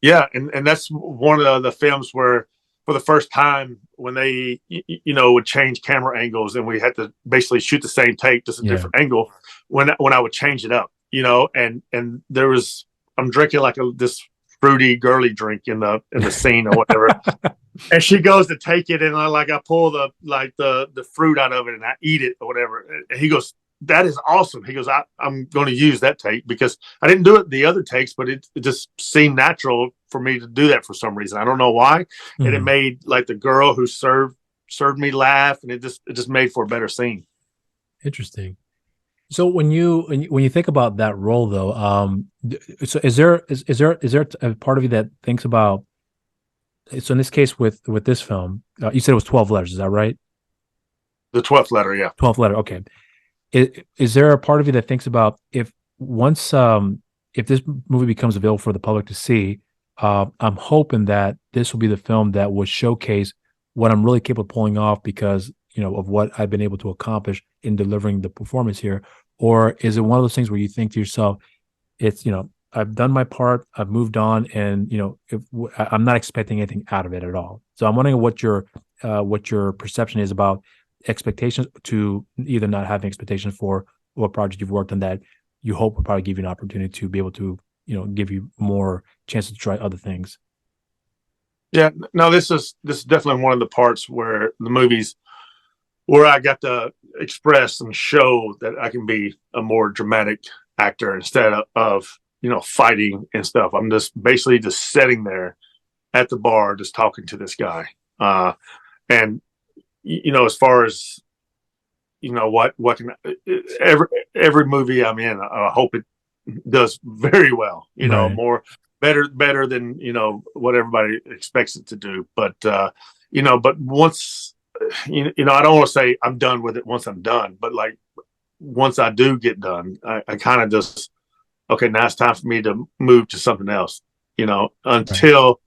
Yeah, and that's one of the films where, for the first time, when they would change camera angles and we had to basically shoot the same take, just a different angle. When I would change it up, and there was, I'm drinking like this fruity girly drink in the scene or whatever, and she goes to take it, and I pull the fruit out of it and I eat it or whatever, and he goes, "That is awesome." He goes, I'm going to use that take because I didn't do it the other takes, but it just seemed natural for me to do that for some reason. I don't know why. And it made like the girl who served me laugh, and it just made for a better scene. Interesting. So when you think about that role, though, so is there a part of you that thinks about? So in this case, with this film, you said it was 12 letters. Is that right? The 12th letter, yeah. 12th letter. Okay. Is there a part of you that thinks about, if once if this movie becomes available for the public to see, I'm hoping that this will be the film that will showcase what I'm really capable of pulling off because of what I've been able to accomplish in delivering the performance here? Or is it one of those things where you think to yourself, it's I've done my part, I've moved on, and if I'm not expecting anything out of it at all. So I'm wondering what your perception is about expectations, to either not having expectations for what project you've worked on that you hope will probably give you an opportunity to be able to give you more chances to try other things. Yeah, no, this is definitely one of the parts where the movies where I got to express and show that I can be a more dramatic actor instead of fighting and stuff. I'm just basically just sitting there at the bar, just talking to this guy. And as far as what can every movie I'm in, I hope it does very well. Right. More better than what everybody expects it to do. But but once I don't want to say I'm done with it once I'm done, but like once I do get done, I kind of just, okay, now it's time for me to move to something else. Until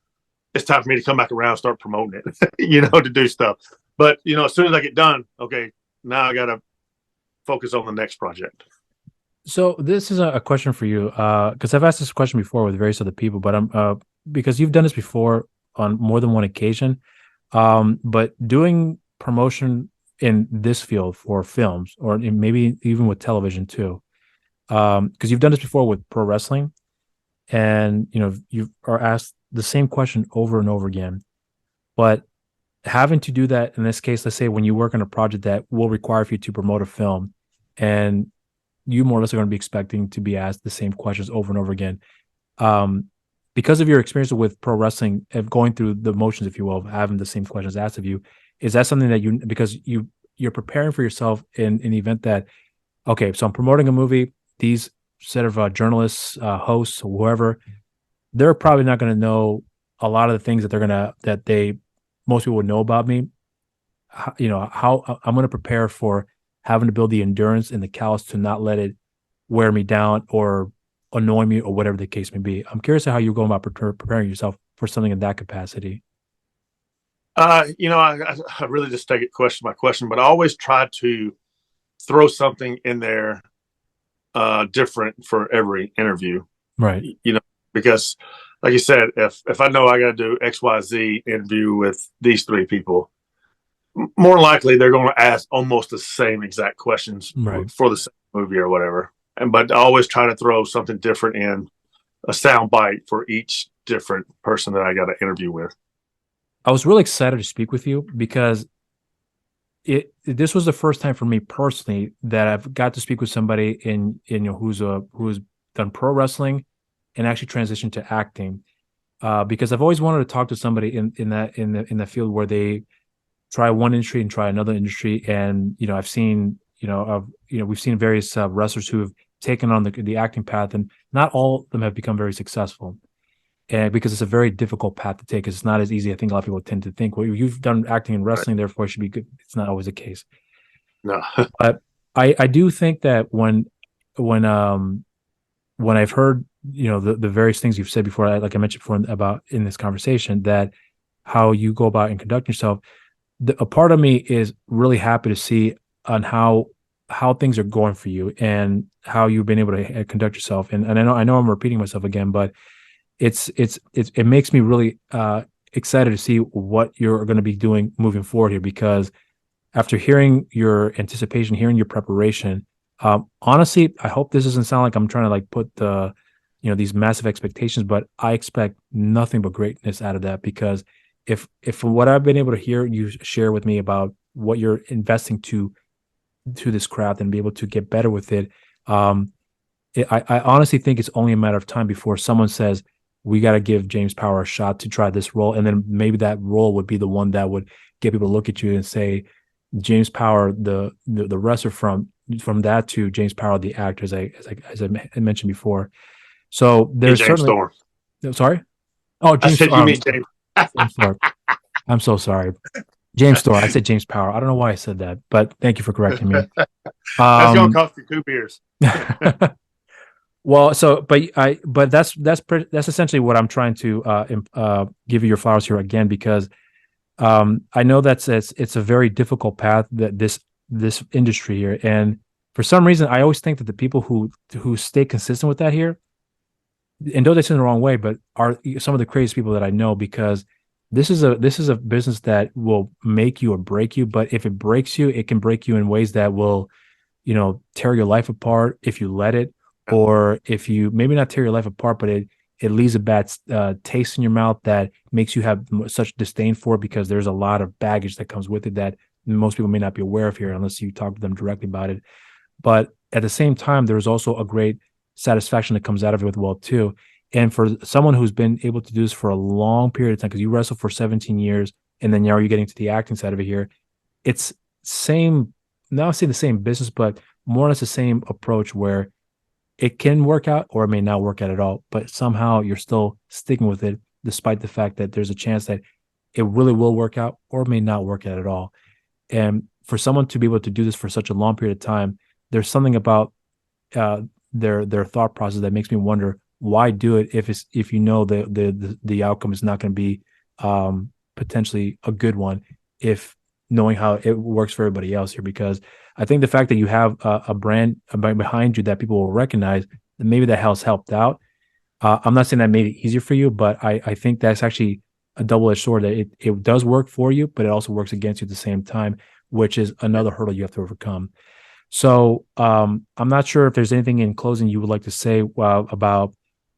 it's time for me to come back around and start promoting it. To do stuff. But as soon as I get done, okay, now I gotta focus on the next project. So this is a question for you, because I've asked this question before with various other people, but I'm because you've done this before on more than one occasion. But doing promotion in this field for films, or maybe even with television too, because you've done this before with pro wrestling, and you are asked the same question over and over again, but having to do that in this case, let's say when you work on a project that will require for you to promote a film, and you more or less are going to be expecting to be asked the same questions over and over again. Because of your experience with pro wrestling, of going through the motions, if you will, of having the same questions asked of you, is that something that because you're preparing for yourself in the event that, okay, so I'm promoting a movie, these set of journalists, hosts, whoever, they're probably not going to know a lot of the things that most people would know about me. How I'm going to prepare for having to build the endurance and the callous to not let it wear me down or annoy me or whatever the case may be. I'm curious how you're going about preparing yourself for something in that capacity. I really just take it question by question, but I always try to throw something in there different for every interview. Right. Because like you said, if I know I got to do XYZ interview with these three people, more likely they're going to ask almost the same exact questions Right. for the same movie or whatever. But I always try to throw something different in, a sound bite for each different person that I got to interview with. I was really excited to speak with you because this was the first time for me personally that I've got to speak with somebody who's done pro wrestling and actually transitioned to acting. Because I've always wanted to talk to somebody in the field where they try one industry and try another industry. And I've seen we've seen various wrestlers who have taken on the acting path, and not all of them have become very successful. And because it's a very difficult path to take, it's not as easy. I think a lot of people tend to think, well, you've done acting and wrestling, therefore it should be good. It's not always the case. No. But I do think that when I've heard the various things you've said before, like I mentioned before about in this conversation, that how you go about and conduct yourself, a part of me is really happy to see on how things are going for you and how you've been able to conduct yourself. And I know I'm repeating myself again, but it makes me really excited to see what you're going to be doing moving forward here, because after hearing your anticipation, hearing your preparation, honestly, I hope this doesn't sound like I'm trying to like put these massive expectations, but I expect nothing but greatness out of that, because if from what I've been able to hear you share with me about what you're investing to this craft and be able to get better with it, I honestly think it's only a matter of time before someone says, we got to give James Power a shot to try this role. And then maybe that role would be the one that would get people to look at you and say, James Power, the wrestler, from that to James Power, the actor, as I mentioned before. So there's James certainly. Storm. Sorry? Oh, James Storm. You mean James. James Storm. I'm so sorry. James Storm. I said James Power. I don't know why I said that, but thank you for correcting me. That's going to cost you 2 beers. Well, but that's essentially what I'm trying to give you your flowers here again, because I know it's a very difficult path, that this industry here, and for some reason I always think that the people who stay consistent with that here, and don't take it in the wrong way, but are some of the craziest people that I know, because this is a business that will make you or break you. But if it breaks you, it can break you in ways that will tear your life apart if you let it. Or if you maybe not tear your life apart, but it leaves a bad taste in your mouth that makes you have such disdain for it, because there's a lot of baggage that comes with it that most people may not be aware of here unless you talk to them directly about it. But at the same time, there's also a great satisfaction that comes out of it as well too. And for someone who's been able to do this for a long period of time, because you wrestled for 17 years and then now you're getting to the acting side of it here, it's not say the same business, but more or less the same approach, where it can work out or it may not work out at all, but somehow you're still sticking with it, despite the fact that there's a chance that it really will work out or may not work out at all. And for someone to be able to do this for such a long period of time, there's something about their thought process that makes me wonder, why do it if you know the outcome is not going to be potentially a good one, if knowing how it works for everybody else here. Because I think the fact that you have a brand behind you that people will recognize, maybe that has helped out. I'm not saying that made it easier for you, but I think that's actually a double-edged sword, that it does work for you, but it also works against you at the same time, which is another hurdle you have to overcome. So I'm not sure if there's anything in closing you would like to say about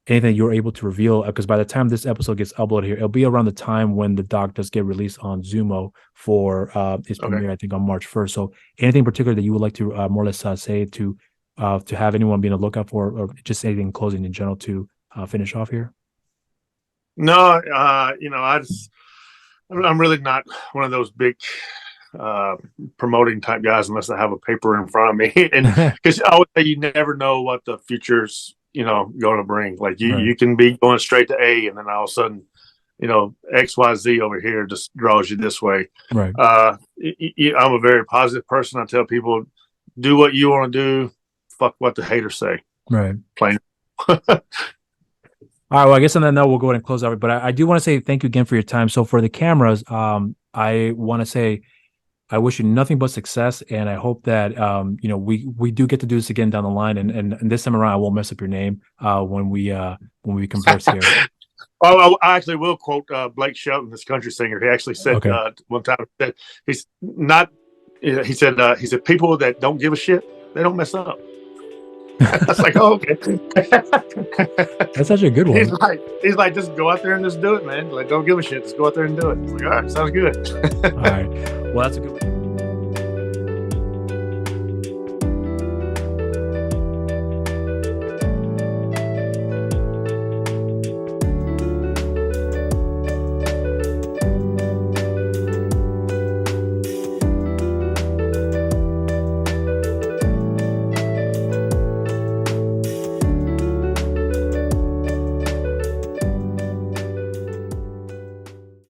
anything you're able to reveal, because by the time this episode gets uploaded here, it'll be around the time when the doc does get released on Zumo for its premiere, I think on March 1st. So anything in particular that you would like to more or less say to have anyone be on the lookout for, or just anything in closing in general to finish off here? No, I'm really not one of those big promoting type guys unless I have a paper in front of me. And because I would say you never know what the future's going to bring. Like you can be going straight to A, and then all of a sudden, XYZ over here just draws you this way. Right. I'm a very positive person. I tell people, do what you want to do. Fuck what the haters say. Right. Plain. All right. Well, I guess on that note, we'll go ahead and close out. But I do want to say thank you again for your time. So for the cameras, I want to say I wish you nothing but success, and I hope that we do get to do this again down the line. And this time around, I won't mess up your name when we converse here. Oh, I actually will quote Blake Shelton, this country singer. He actually said one time that he's not. He said people that don't give a shit, they don't mess up. I was like, oh, okay. That's such a good one. He's like, just go out there and just do it, man. Like, don't give a shit. Just go out there and do it. It's like, all right, sounds good. All right. Well, that's a good one.